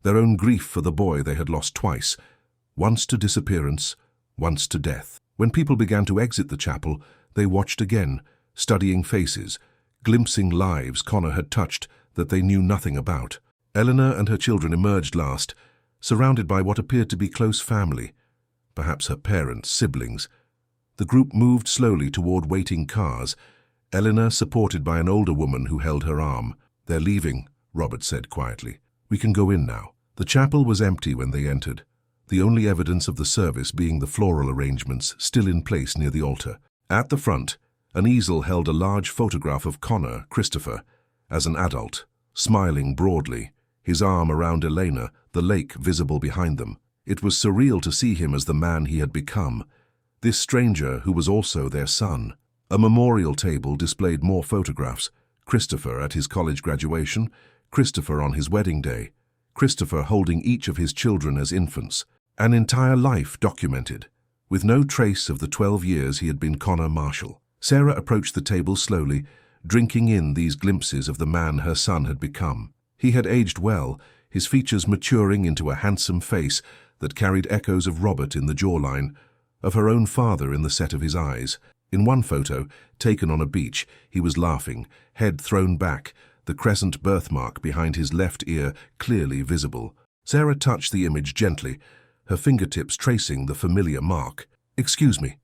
their own grief for the boy they had lost twice, once to disappearance, once to death. When people began to exit the chapel, they watched again, studying faces, glimpsing lives Connor had touched that they knew nothing about. Eleanor and her children emerged last, surrounded by what appeared to be close family, perhaps her parents, siblings. The group moved slowly toward waiting cars, Eleanor supported by an older woman who held her arm. "They're leaving," Robert said quietly. "We can go in now." The chapel was empty when they entered, the only evidence of the service being the floral arrangements still in place near the altar. At the front, an easel held a large photograph of Connor, Christopher, as an adult, smiling broadly, his arm around Elena, the lake visible behind them. It was surreal to see him as the man he had become, this stranger who was also their son. A memorial table displayed more photographs: Christopher at his college graduation, Christopher on his wedding day, Christopher holding each of his children as infants. An entire life documented, with no trace of the 12 years he had been Connor Marshall. Sarah approached the table slowly, drinking in these glimpses of the man her son had become. He had aged well, his features maturing into a handsome face that carried echoes of Robert in the jawline, of her own father in the set of his eyes. In one photo, taken on a beach, he was laughing, head thrown back, the crescent birthmark behind his left ear clearly visible. Sarah touched the image gently, her fingertips tracing the familiar mark. "Excuse me."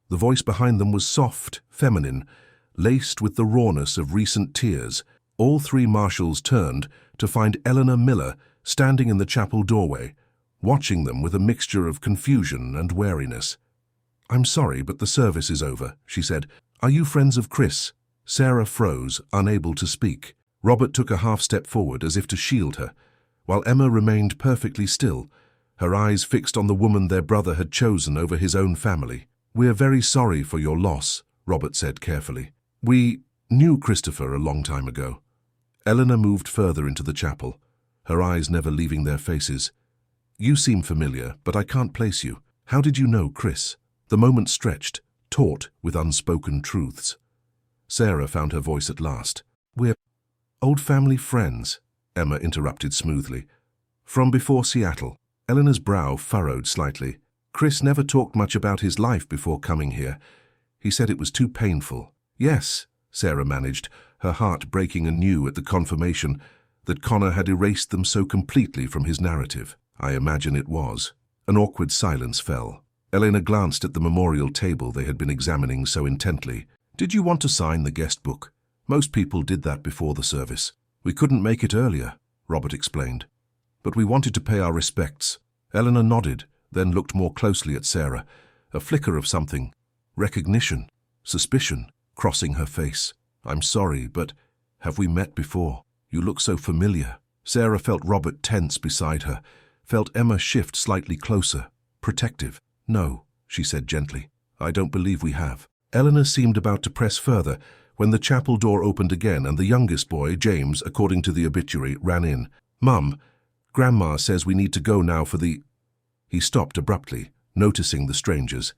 The voice behind them was soft, feminine, laced with the rawness of recent tears. All three marshals turned to find Eleanor Miller standing in the chapel doorway, watching them with a mixture of confusion and wariness. "I'm sorry, but the service is over," she said. "Are you friends of Chris?" Sarah froze, unable to speak. Robert took a half-step forward as if to shield her, while Emma remained perfectly still, her eyes fixed on the woman their brother had chosen over his own family. "We're very sorry for your loss," Robert said carefully. "We knew Christopher a long time ago." Eleanor moved further into the chapel, her eyes never leaving their faces. "You seem familiar, but I can't place you. How did you know Chris?" The moment stretched, taut with unspoken truths. Sarah found her voice at last. "We're old family friends," Emma interrupted smoothly. "From before Seattle." Eleanor's brow furrowed slightly. "Chris never talked much about his life before coming here. He said it was too painful." "Yes," Sarah managed, her heart breaking anew at the confirmation that Connor had erased them so completely from his narrative. "I imagine it was." An awkward silence fell. Elena glanced at the memorial table they had been examining so intently. "Did you want to sign the guest book? Most people did that before the service." "We couldn't make it earlier," Robert explained. "But we wanted to pay our respects." Eleanor nodded, then looked more closely at Sarah, a flicker of something, recognition, suspicion, crossing her face. "I'm sorry, but have we met before? You look so familiar." Sarah felt Robert tense beside her, felt Emma shift slightly closer, protective. "No," she said gently. "I don't believe we have." Eleanor seemed about to press further when the chapel door opened again and the youngest boy, James, according to the obituary, ran in. "Mum, Grandma says we need to go now for the—" He stopped abruptly, noticing the strangers.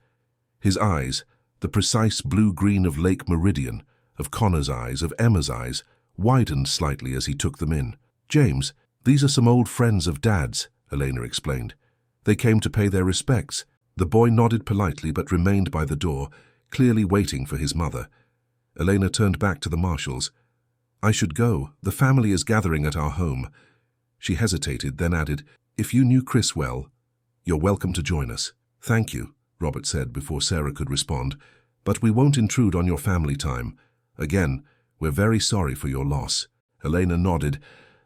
His eyes, the precise blue-green of Lake Meridian, of Connor's eyes, of Emma's eyes, widened slightly as he took them in. "James, these are some old friends of Dad's," Elena explained. "They came to pay their respects." The boy nodded politely but remained by the door, clearly waiting for his mother. Elena turned back to the marshals. "I should go. The family is gathering at our home." She hesitated, then added, "If you knew Chris well, you're welcome to join us." "Thank you," Robert said before Sarah could respond, "but we won't intrude on your family time. Again, we're very sorry for your loss." Elena nodded,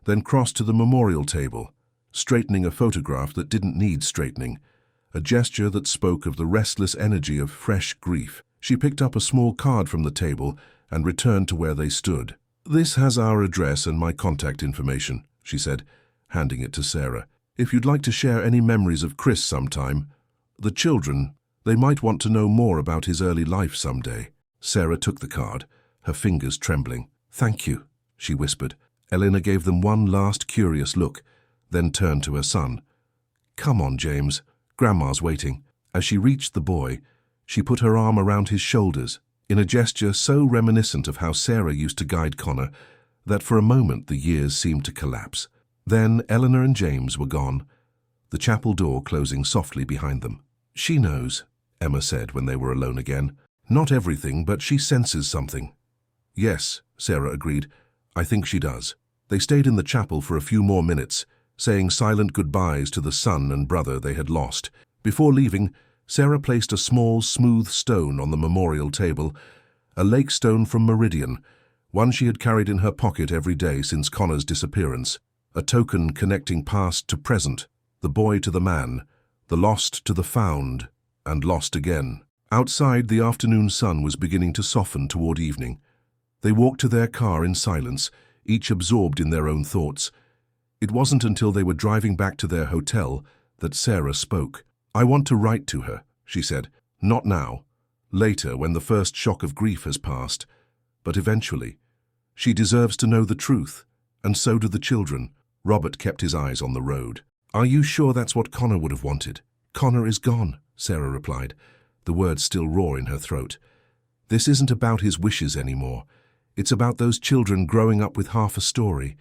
then crossed to the memorial table, straightening a photograph that didn't need straightening, a gesture that spoke of the restless energy of fresh grief. She picked up a small card from the table and returned to where they stood. "This has our address and my contact information," she said, handing it to Sarah. "If you'd like to share any memories of Chris sometime, the children, they might want to know more about his early life someday." Sarah took the card, her fingers trembling. "Thank you," she whispered. Elena gave them one last curious look, then turned to her son. "Come on, James. Grandma's waiting." As she reached the boy, she put her arm around his shoulders, in a gesture so reminiscent of how Sarah used to guide Connor that for a moment the years seemed to collapse. Then Eleanor and James were gone, the chapel door closing softly behind them. "She knows," Emma said when they were alone again. "Not everything, but she senses something." "Yes," Sarah agreed. "I think she does." They stayed in the chapel for a few more minutes, saying silent goodbyes to the son and brother they had lost. Before leaving, Sarah placed a small, smooth stone on the memorial table, a lake stone from Meridian, one she had carried in her pocket every day since Connor's disappearance, a token connecting past to present, the boy to the man, the lost to the found, and lost again. Outside, the afternoon sun was beginning to soften toward evening. They walked to their car in silence, each absorbed in their own thoughts. It wasn't until they were driving back to their hotel that Sarah spoke. "I want to write to her," she said. "Not now. Later, when the first shock of grief has passed. But eventually. She deserves to know the truth, and so do the children." Robert kept his eyes on the road. "Are you sure that's what Connor would have wanted?" "Connor is gone," Sarah replied, the words still raw in her throat. "This isn't about his wishes anymore. It's about those children growing up with half a story.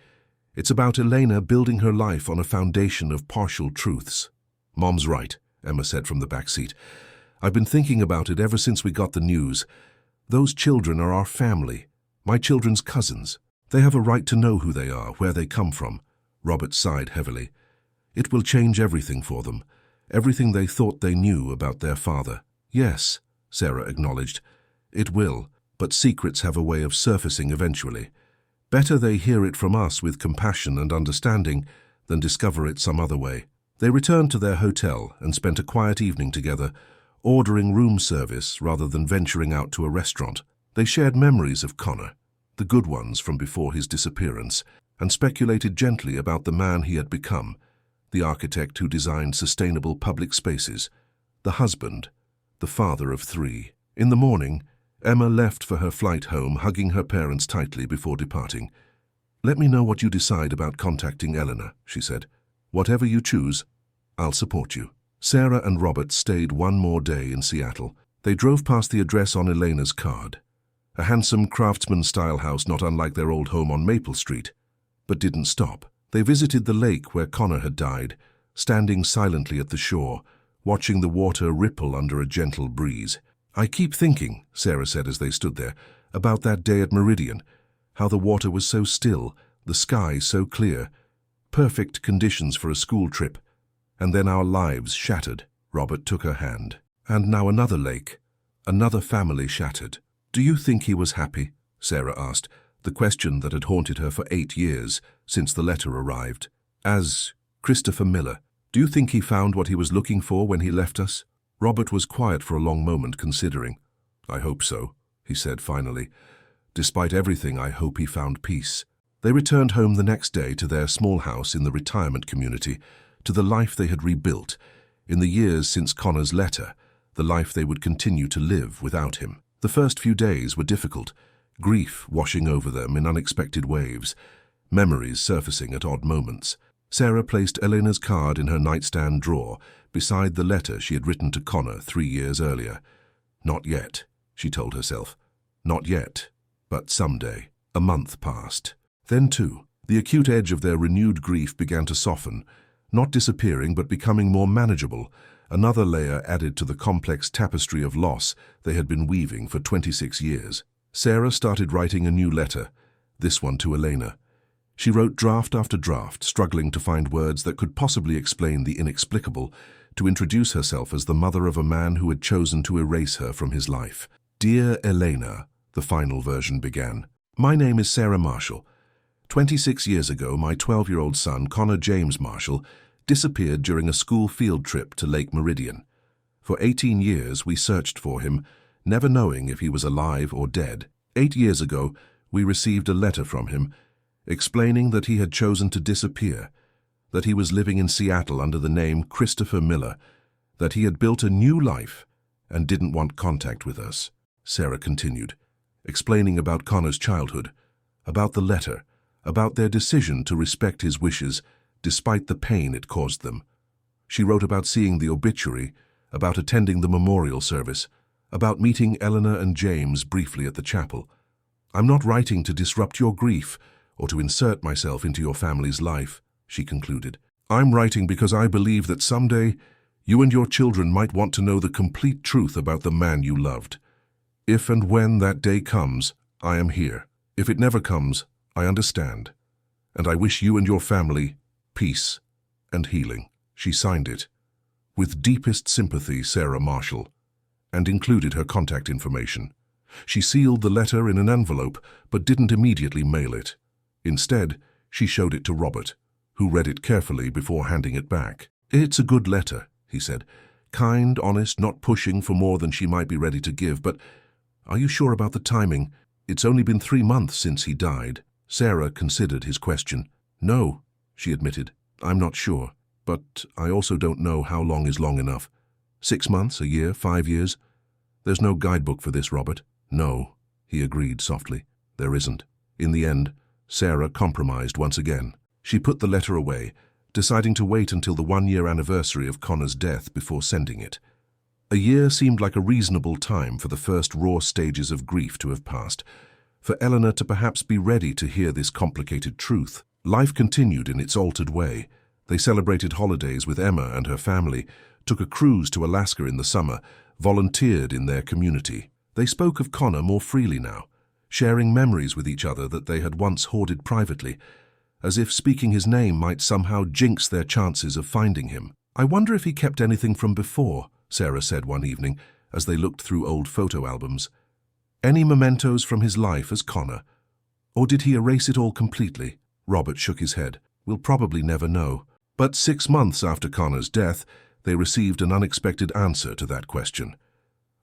It's about Elena building her life on a foundation of partial truths. Mom's right, Emma said from the back seat. I've been thinking about it ever since we got the news. Those children are our family, my children's cousins. They have a right to know who they are, where they come from. Robert sighed heavily. It will change everything for them, everything they thought they knew about their father. Yes, Sarah acknowledged. It will, but secrets have a way of surfacing eventually. Better they hear it from us with compassion and understanding than discover it some other way. They returned to their hotel and spent a quiet evening together, ordering room service rather than venturing out to a restaurant. They shared memories of Connor, the good ones from before his disappearance, and speculated gently about the man he had become, the architect who designed sustainable public spaces, the husband, the father of 3. In the morning, Emma left for her flight home, hugging her parents tightly before departing. Let me know what you decide about contacting Eleanor, she said. Whatever you choose, I'll support you. Sarah and Robert stayed one more day in Seattle. They drove past the address on Elena's card, a handsome craftsman-style house not unlike their old home on Maple Street, but didn't stop. They visited the lake where Connor had died, standing silently at the shore, watching the water ripple under a gentle breeze. I keep thinking, Sarah said as they stood there, about that day at Meridian, how the water was so still, the sky so clear, perfect conditions for a school trip, and then our lives shattered. Robert took her hand. And now another lake, another family shattered. Do you think he was happy? Sarah asked, the question that had haunted her for 8 years since the letter arrived. As Christopher Miller, do you think he found what he was looking for when he left us? Robert was quiet for a long moment, considering. I hope so, he said finally. Despite everything, I hope he found peace. They returned home the next day to their small house in the retirement community, to the life they had rebuilt, in the years since Connor's letter, the life they would continue to live without him. The first few days were difficult, grief washing over them in unexpected waves, memories surfacing at odd moments. Sarah placed Elena's card in her nightstand drawer, beside the letter she had written to Connor 3 years earlier. Not yet, she told herself. Not yet, but someday. A month passed. Then, too, the acute edge of their renewed grief began to soften, not disappearing but becoming more manageable, another layer added to the complex tapestry of loss they had been weaving for 26 years. Sarah started writing a new letter, this one to Elena. She wrote draft after draft, struggling to find words that could possibly explain the inexplicable, to introduce herself as the mother of a man who had chosen to erase her from his life. Dear Elena, the final version began. My name is Sarah Marshall. 26 years ago, my 12-year-old son, Connor James Marshall, disappeared during a school field trip to Lake Meridian. For 18 years, we searched for him, never knowing if he was alive or dead. 8 years ago, we received a letter from him, explaining that he had chosen to disappear, that he was living in Seattle under the name Christopher Miller, that he had built a new life and didn't want contact with us. Sarah continued, explaining about Connor's childhood, about the letter, about their decision to respect his wishes despite the pain it caused them. She wrote about seeing the obituary, about attending the memorial service, about meeting Eleanor and James briefly at the chapel. I'm not writing to disrupt your grief or to insert myself into your family's life, she concluded. I'm writing because I believe that someday you and your children might want to know the complete truth about the man you loved. If and when that day comes, I am here. If it never comes, I understand. And I wish you and your family peace and healing. She signed it, with deepest sympathy, Sarah Marshall, and included her contact information. She sealed the letter in an envelope, but didn't immediately mail it. Instead, she showed it to Robert, who read it carefully before handing it back. It's a good letter, he said. Kind, honest, not pushing for more than she might be ready to give, but are you sure about the timing? It's only been 3 months since he died. Sarah considered his question. No, she admitted. I'm not sure, but I also don't know how long is long enough. 6 months, a year, 5 years? There's no guidebook for this, Robert. No, he agreed softly. There isn't. In the end, Sarah compromised once again. She put the letter away, deciding to wait until the 1-year anniversary of Connor's death before sending it. A year seemed like a reasonable time for the first raw stages of grief to have passed, for Eleanor to perhaps be ready to hear this complicated truth. Life continued in its altered way. They celebrated holidays with Emma and her family, took a cruise to Alaska in the summer, volunteered in their community. They spoke of Connor more freely now, sharing memories with each other that they had once hoarded privately, as if speaking his name might somehow jinx their chances of finding him. "I wonder if he kept anything from before," Sarah said one evening, as they looked through old photo albums. "Any mementos from his life as Connor? Or did he erase it all completely?" Robert shook his head. "We'll probably never know." But 6 months after Connor's death, they received an unexpected answer to that question.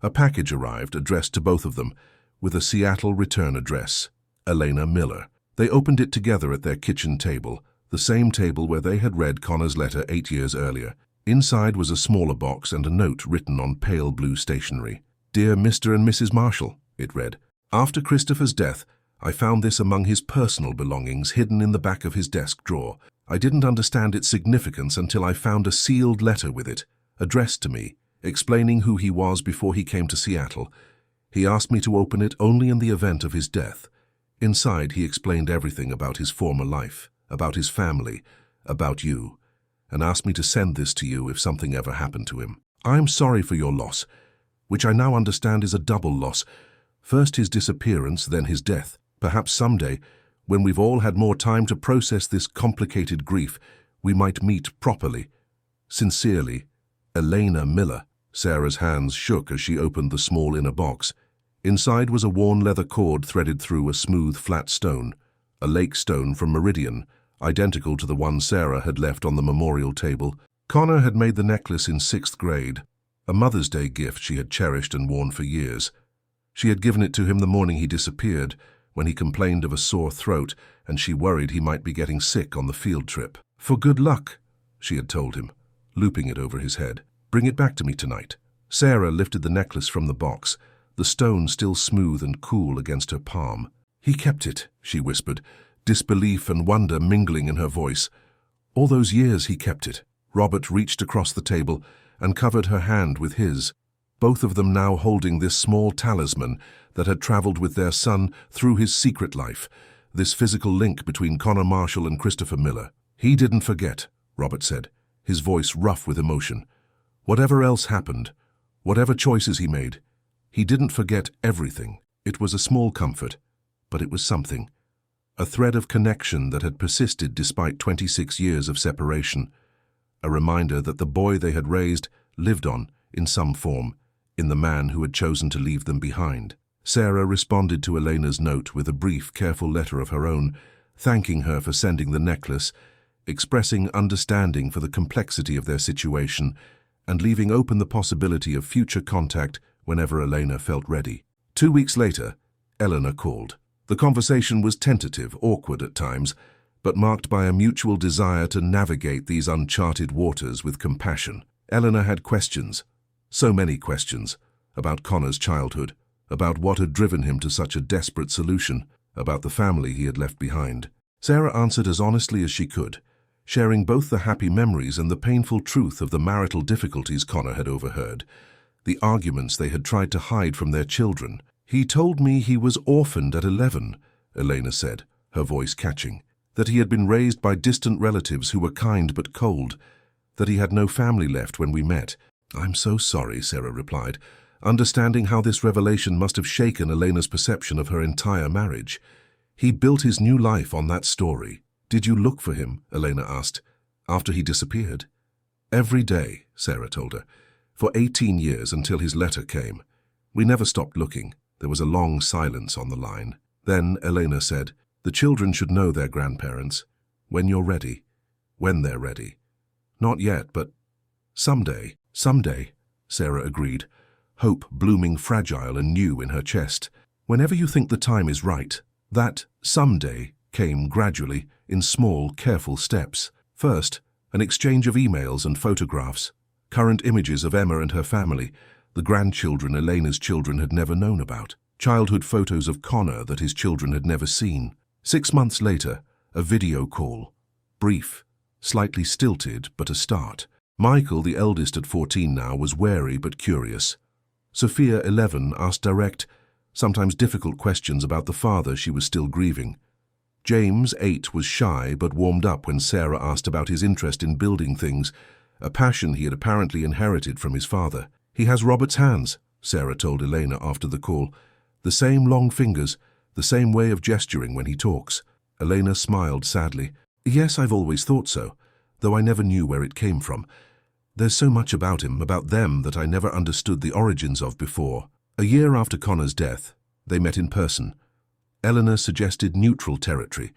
A package arrived addressed to both of them, with a Seattle return address, Elena Miller. They opened it together at their kitchen table, the same table where they had read Connor's letter 8 years earlier. Inside was a smaller box and a note written on pale blue stationery. "Dear Mr. and Mrs. Marshall," it read, "after Christopher's death, I found this among his personal belongings hidden in the back of his desk drawer. I didn't understand its significance until I found a sealed letter with it, addressed to me, explaining who he was before he came to Seattle. He asked me to open it only in the event of his death. Inside, he explained everything about his former life, about his family, about you, and asked me to send this to you if something ever happened to him. I am sorry for your loss, which I now understand is a double loss. First his disappearance, then his death. Perhaps someday, when we've all had more time to process this complicated grief, we might meet properly. Sincerely, Elena Miller." Sarah's hands shook as she opened the small inner box. Inside was a worn leather cord threaded through a smooth, flat stone, a lake stone from Meridian, identical to the one Sarah had left on the memorial table. Connor had made the necklace in 6th grade, a Mother's Day gift she had cherished and worn for years. She had given it to him the morning he disappeared, when he complained of a sore throat and she worried he might be getting sick on the field trip. "For good luck," she had told him, looping it over his head. "Bring it back to me tonight." Sarah lifted the necklace from the box, the stone still smooth and cool against her palm. "He kept it," she whispered, disbelief and wonder mingling in her voice. "All those years he kept it." Robert reached across the table and covered her hand with his, both of them now holding this small talisman that had traveled with their son through his secret life, this physical link between Connor Marshall and Christopher Miller. "He didn't forget," Robert said, his voice rough with emotion. "Whatever else happened, whatever choices he made, he didn't forget everything." It was a small comfort, but it was something. A thread of connection that had persisted despite 26 years of separation. A reminder that the boy they had raised lived on, in some form, in the man who had chosen to leave them behind. Sarah responded to Elena's note with a brief, careful letter of her own, thanking her for sending the necklace, expressing understanding for the complexity of their situation, and leaving open the possibility of future contact whenever Elena felt ready. 2 weeks later, Eleanor called. The conversation was tentative, awkward at times, but marked by a mutual desire to navigate these uncharted waters with compassion. Eleanor had questions, so many questions, about Connor's childhood, about what had driven him to such a desperate solution, about the family he had left behind. Sarah answered as honestly as she could, sharing both the happy memories and the painful truth of the marital difficulties Connor had overheard, the arguments they had tried to hide from their children. "He told me he was orphaned at 11, Elena said, her voice catching, that he had been raised by distant relatives who were kind but cold, that he had no family left when we met." "I'm so sorry," Sarah replied, understanding how this revelation must have shaken Elena's perception of her entire marriage. "He built his new life on that story." "Did you look for him?" Elena asked, "after he disappeared?" "Every day," Sarah told her, "for 18 years until his letter came. We never stopped looking." There was a long silence on the line. Then Elena said, "The children should know their grandparents. When you're ready. When they're ready. Not yet, but someday." "Someday," Sarah agreed, hope blooming fragile and new in her chest. "Whenever you think the time is right." That someday came gradually, in small, careful steps. First, an exchange of emails and photographs, current images of Emma and her family, the grandchildren Elena's children had never known about, childhood photos of Connor that his children had never seen. 6 months later, a video call. Brief, slightly stilted, but a start. Michael, the eldest at 14 now, was wary but curious. Sophia, 11, asked direct, sometimes difficult questions about the father she was still grieving. James, 8, was shy but warmed up when Sarah asked about his interest in building things, a passion he had apparently inherited from his father. "He has Robert's hands," Sarah told Elena after the call. "The same long fingers, the same way of gesturing when he talks." Elena smiled sadly. "Yes, I've always thought so, though I never knew where it came from. There's so much about him, about them, that I never understood the origins of before." A year after Connor's death, they met in person. Eleanor suggested neutral territory,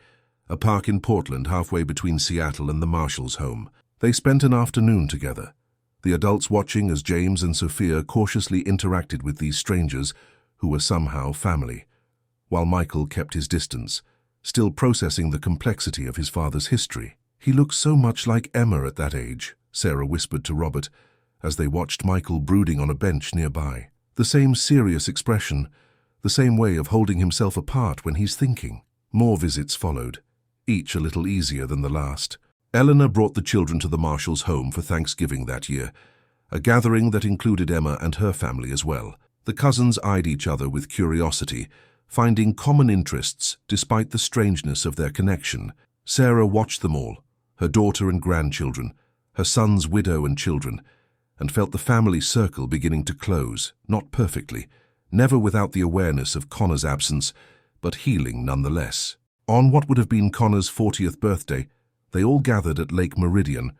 a park in Portland halfway between Seattle and the Marshalls' home. They spent an afternoon together, the adults watching as James and Sophia cautiously interacted with these strangers who were somehow family, while Michael kept his distance, still processing the complexity of his father's history. "He looks so much like Emma at that age," Sarah whispered to Robert as they watched Michael brooding on a bench nearby. "The same serious expression, the same way of holding himself apart when he's thinking." More visits followed, each a little easier than the last. Eleanor brought the children to the Marshalls' home for Thanksgiving that year, a gathering that included Emma and her family as well. The cousins eyed each other with curiosity, finding common interests despite the strangeness of their connection. Sarah watched them all, her daughter and grandchildren, her son's widow and children, and felt the family circle beginning to close, not perfectly, never without the awareness of Connor's absence, but healing nonetheless. On what would have been Connor's 40th birthday, they all gathered at Lake Meridian,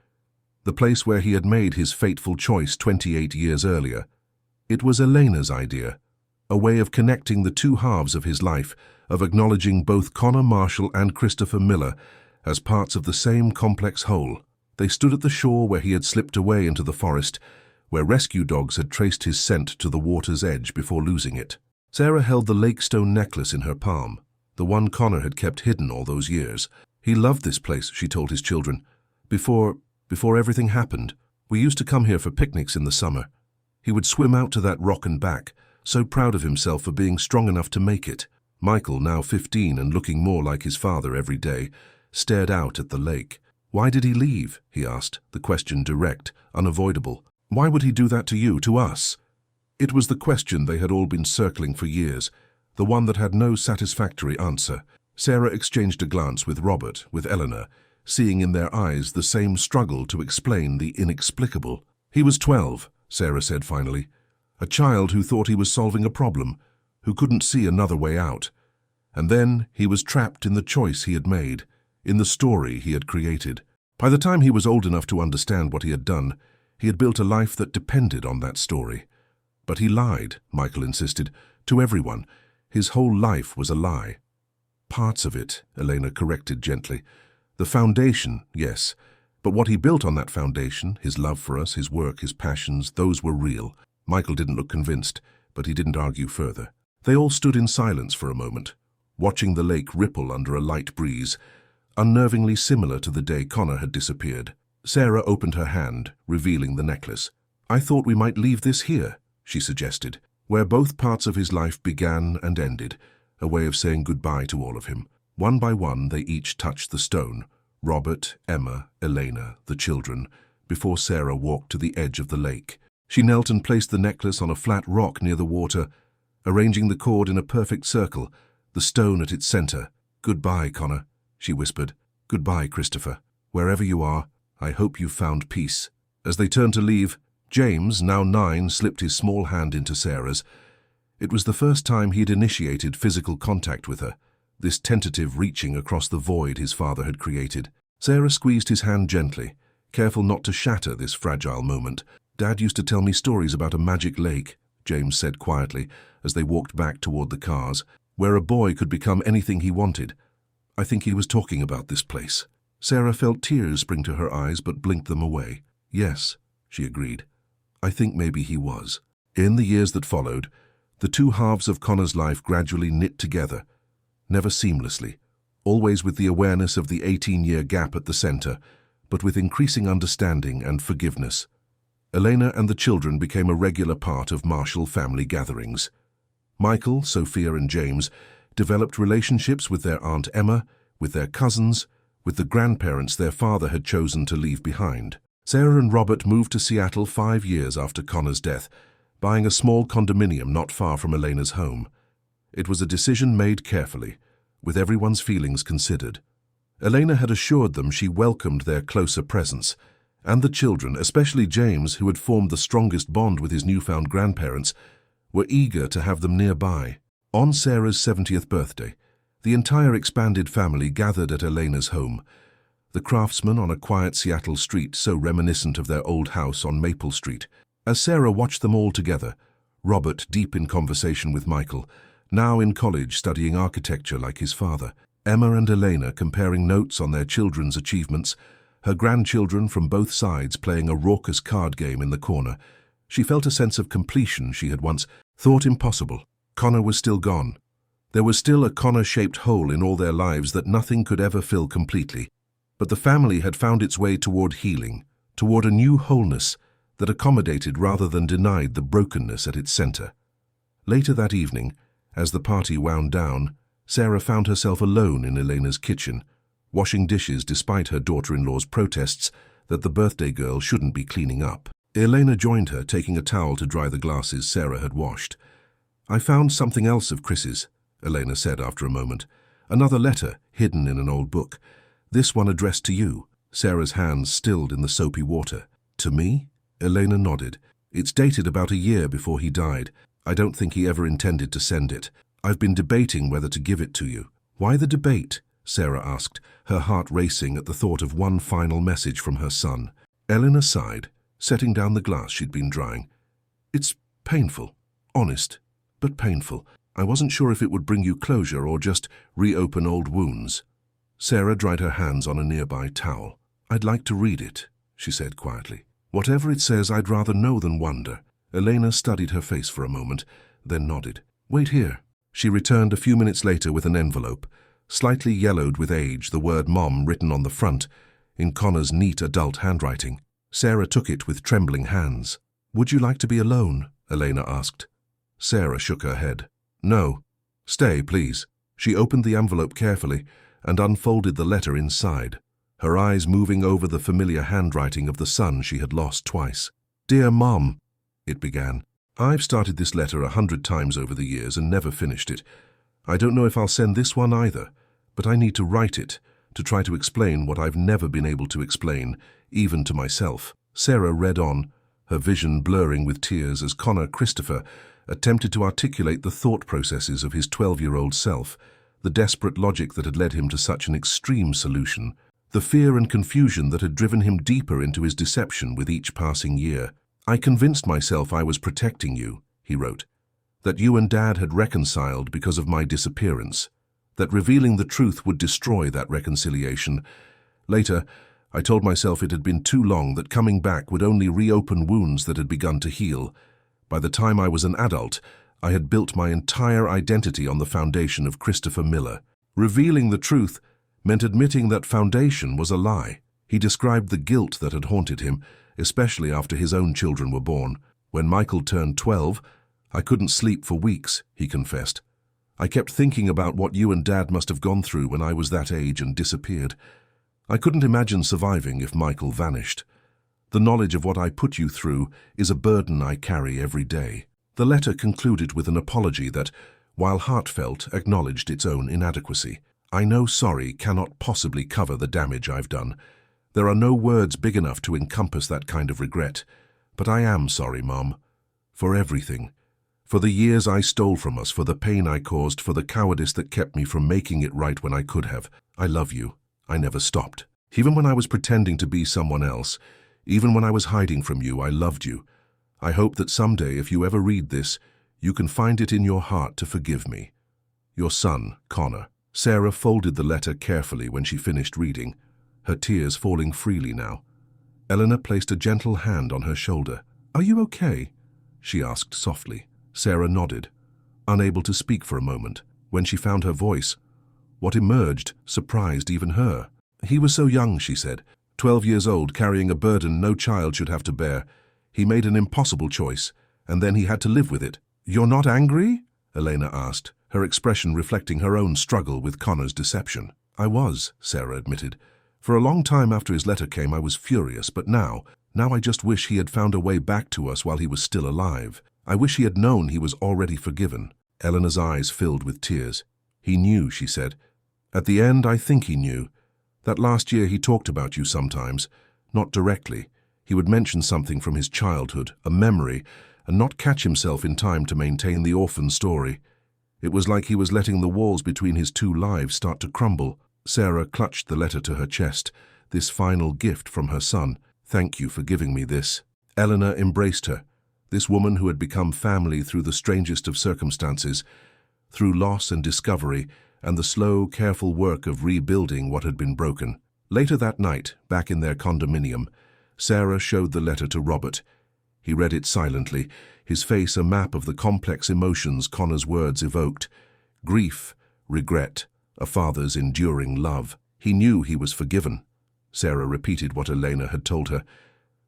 the place where he had made his fateful choice 28 years earlier. It was Elena's idea, a way of connecting the two halves of his life, of acknowledging both Connor Marshall and Christopher Miller as parts of the same complex whole. They stood at the shore where he had slipped away into the forest, where rescue dogs had traced his scent to the water's edge before losing it. Sarah held the lake stone necklace in her palm, the one Connor had kept hidden all those years. "He loved this place," she told his children. Before everything happened, we used to come here for picnics in the summer. He would swim out to that rock and back, so proud of himself for being strong enough to make it." Michael, now 15 and looking more like his father every day, stared out at the lake. "Why did he leave?" he asked, the question direct, unavoidable. "Why would he do that to you, to us?" It was the question they had all been circling for years, the one that had no satisfactory answer. Sarah exchanged a glance with Robert, with Eleanor, seeing in their eyes the same struggle to explain the inexplicable. "He was 12, Sarah said finally. "A child who thought he was solving a problem, who couldn't see another way out. And then he was trapped in the choice he had made, in the story he had created. By the time he was old enough to understand what he had done, he had built a life that depended on that story. But he lied," Michael insisted, "to everyone. His whole life was a lie." "Parts of it," Elena corrected gently. "The foundation, yes. But what he built on that foundation, his love for us, his work, his passions, those were real." Michael didn't look convinced, but he didn't argue further. They all stood in silence for a moment, watching the lake ripple under a light breeze, unnervingly similar to the day Connor had disappeared. Sarah opened her hand, revealing the necklace. "I thought we might leave this here," she suggested, "where both parts of his life began and ended, a way of saying goodbye to all of him." One by one, they each touched the stone, Robert, Emma, Elena, the children, before Sarah walked to the edge of the lake. She knelt and placed the necklace on a flat rock near the water, arranging the cord in a perfect circle, the stone at its center. "Goodbye, Connor," she whispered. "Goodbye, Christopher. Wherever you are, I hope you've found peace." As they turned to leave, James, now 9, slipped his small hand into Sarah's. It was the first time he'd initiated physical contact with her, this tentative reaching across the void his father had created. Sarah squeezed his hand gently, careful not to shatter this fragile moment. "Dad used to tell me stories about a magic lake," James said quietly as they walked back toward the cars, "where a boy could become anything he wanted. I think he was talking about this place." Sarah felt tears spring to her eyes but blinked them away. "Yes," she agreed. "I think maybe he was." In the years that followed, the two halves of Connor's life gradually knit together, never seamlessly, always with the awareness of the 18-year gap at the center, but with increasing understanding and forgiveness. Elena and the children became a regular part of Marshall family gatherings. Michael, Sophia, and James developed relationships with their Aunt Emma, with their cousins, with the grandparents their father had chosen to leave behind. Sarah and Robert moved to Seattle 5 years after Connor's death, buying a small condominium not far from Elena's home. It was a decision made carefully, with everyone's feelings considered. Elena had assured them she welcomed their closer presence, and the children, especially James, who had formed the strongest bond with his newfound grandparents, were eager to have them nearby. On Sarah's 70th birthday, the entire expanded family gathered at Elena's home. The craftsman on a quiet Seattle street so reminiscent of their old house on Maple Street. As Sarah watched them all together, Robert deep in conversation with Michael, now in college studying architecture like his father, Emma and Elena comparing notes on their children's achievements, her grandchildren from both sides playing a raucous card game in the corner, she felt a sense of completion she had once thought impossible. Connor was still gone. There was still a Connor-shaped hole in all their lives that nothing could ever fill completely. But the family had found its way toward healing, toward a new wholeness that accommodated rather than denied the brokenness at its center. Later that evening, as the party wound down, Sarah found herself alone in Elena's kitchen, washing dishes despite her daughter-in-law's protests that the birthday girl shouldn't be cleaning up. Elena joined her, taking a towel to dry the glasses Sarah had washed. "I found something else of Chris's," Elena said after a moment. "Another letter, hidden in an old book. This one addressed to you." Sarah's hands stilled in the soapy water. "To me?" Elena nodded. "It's dated about a year before he died. I don't think he ever intended to send it. I've been debating whether to give it to you." "Why the debate?" Sarah asked, her heart racing at the thought of one final message from her son. Elena sighed, setting down the glass she'd been drying. "It's painful. Honest, but painful. I wasn't sure if it would bring you closure or just reopen old wounds." Sarah dried her hands on a nearby towel. "I'd like to read it," she said quietly. "Whatever it says, I'd rather know than wonder." Elena studied her face for a moment, then nodded. "Wait here." She returned a few minutes later with an envelope, slightly yellowed with age, the word Mom written on the front, in Connor's neat adult handwriting. Sarah took it with trembling hands. "Would you like to be alone?" Elena asked. Sarah shook her head. "No. Stay, please." She opened the envelope carefully and unfolded the letter inside, her eyes moving over the familiar handwriting of the son she had lost twice. "Dear Mom," it began. "I've started this letter 100 times over the years and never finished it. I don't know if I'll send this one either, but I need to write it, to try to explain what I've never been able to explain, even to myself." Sarah read on, her vision blurring with tears as Connor Christopher attempted to articulate the thought processes of his 12-year-old self, the desperate logic that had led him to such an extreme solution, the fear and confusion that had driven him deeper into his deception with each passing year. "I convinced myself I was protecting you," he wrote, "that you and Dad had reconciled because of my disappearance, that revealing the truth would destroy that reconciliation. Later, I told myself it had been too long, that coming back would only reopen wounds that had begun to heal. By the time I was an adult, I had built my entire identity on the foundation of Christopher Miller. Revealing the truth meant admitting that foundation was a lie." He described the guilt that had haunted him, especially after his own children were born. "When Michael turned 12, I couldn't sleep for weeks," he confessed. "I kept thinking about what you and Dad must have gone through when I was that age and disappeared. I couldn't imagine surviving if Michael vanished. The knowledge of what I put you through is a burden I carry every day." The letter concluded with an apology that, while heartfelt, acknowledged its own inadequacy. "I know sorry cannot possibly cover the damage I've done. There are no words big enough to encompass that kind of regret. But I am sorry, Mom. For everything. For the years I stole from us, for the pain I caused, for the cowardice that kept me from making it right when I could have. I love you. I never stopped. Even when I was pretending to be someone else, even when I was hiding from you, I loved you. I hope that someday, if you ever read this, you can find it in your heart to forgive me. Your son, Connor." Sarah folded the letter carefully when she finished reading, her tears falling freely now. Eleanor placed a gentle hand on her shoulder. "Are you okay?" she asked softly. Sarah nodded, unable to speak for a moment. When she found her voice, what emerged surprised even her. "He was so young," she said, 12 years old, carrying a burden no child should have to bear. He made an impossible choice, and then he had to live with it." "You're not angry?" Elena asked, her expression reflecting her own struggle with Connor's deception. "I was," Sarah admitted. "For a long time after his letter came, I was furious, but now I just wish he had found a way back to us while he was still alive. I wish he had known he was already forgiven." Eleanor's eyes filled with tears. "He knew," she said, At the end, I think he knew. That last year he talked about you sometimes, not directly. He would mention something from his childhood, a memory, and not catch himself in time to maintain the orphan story. It was like he was letting the walls between his two lives start to crumble. Sarah clutched the letter to her chest, this final gift from her son. Thank you for giving me this. Eleanor embraced her, this woman who had become family through the strangest of circumstances, through loss and discovery, and the slow, careful work of rebuilding what had been broken. Later that night, back in their condominium, Sarah showed the letter to Robert. He read it silently, his face a map of the complex emotions Connor's words evoked. Grief, regret, a father's enduring love. He knew he was forgiven. Sarah repeated what Elena had told her.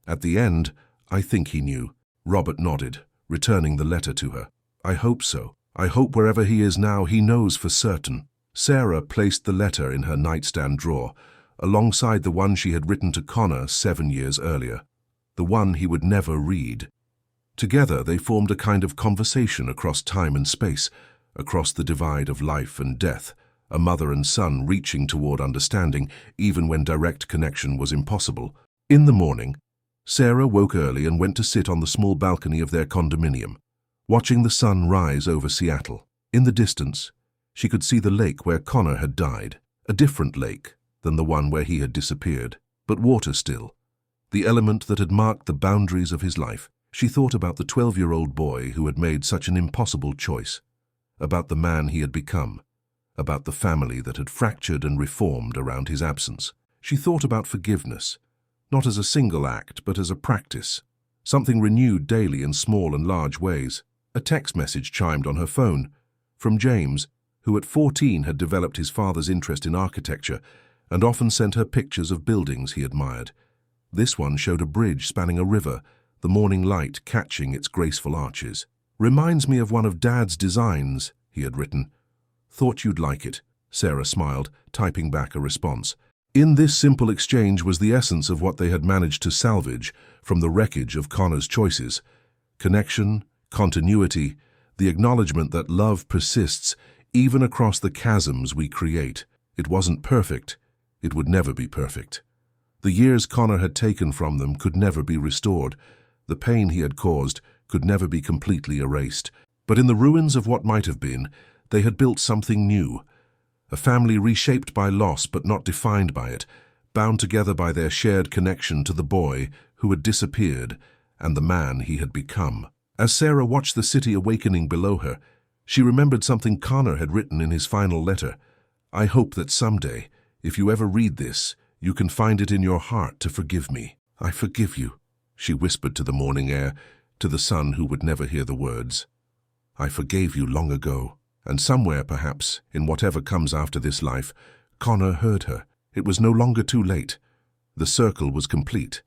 At the end, I think he knew. Robert nodded, returning the letter to her. I hope so. I hope wherever he is now, he knows for certain. Sarah placed the letter in her nightstand drawer, alongside the one she had written to Connor 7 years earlier, the one he would never read. Together they formed a kind of conversation across time and space, across the divide of life and death, a mother and son reaching toward understanding, even when direct connection was impossible. In the morning, Sarah woke early and went to sit on the small balcony of their condominium, watching the sun rise over Seattle. In the distance, she could see the lake where Connor had died, a different lake than the one where he had disappeared, but water still, the element that had marked the boundaries of his life. She thought about the 12-year-old boy who had made such an impossible choice, about the man he had become, about the family that had fractured and reformed around his absence. She thought about forgiveness, not as a single act, but as a practice, something renewed daily in small and large ways. A text message chimed on her phone, from James, who at 14 had developed his father's interest in architecture and often sent her pictures of buildings he admired. This one showed a bridge spanning a river, the morning light catching its graceful arches. Reminds me of one of Dad's designs, he had written. Thought you'd like it, Sarah smiled, typing back a response. In this simple exchange was the essence of what they had managed to salvage from the wreckage of Connor's choices. Connection, continuity, the acknowledgement that love persists even across the chasms we create. It wasn't perfect. It would never be perfect. The years Connor had taken from them could never be restored. The pain he had caused could never be completely erased. But in the ruins of what might have been, they had built something new. A family reshaped by loss but not defined by it, bound together by their shared connection to the boy who had disappeared and the man he had become. As Sarah watched the city awakening below her, she remembered something Connor had written in his final letter. I hope that someday, if you ever read this, you can find it in your heart to forgive me. I forgive you, she whispered to the morning air, to the sun who would never hear the words. I forgave you long ago. And somewhere, perhaps, in whatever comes after this life, Connor heard her. It was no longer too late. The circle was complete.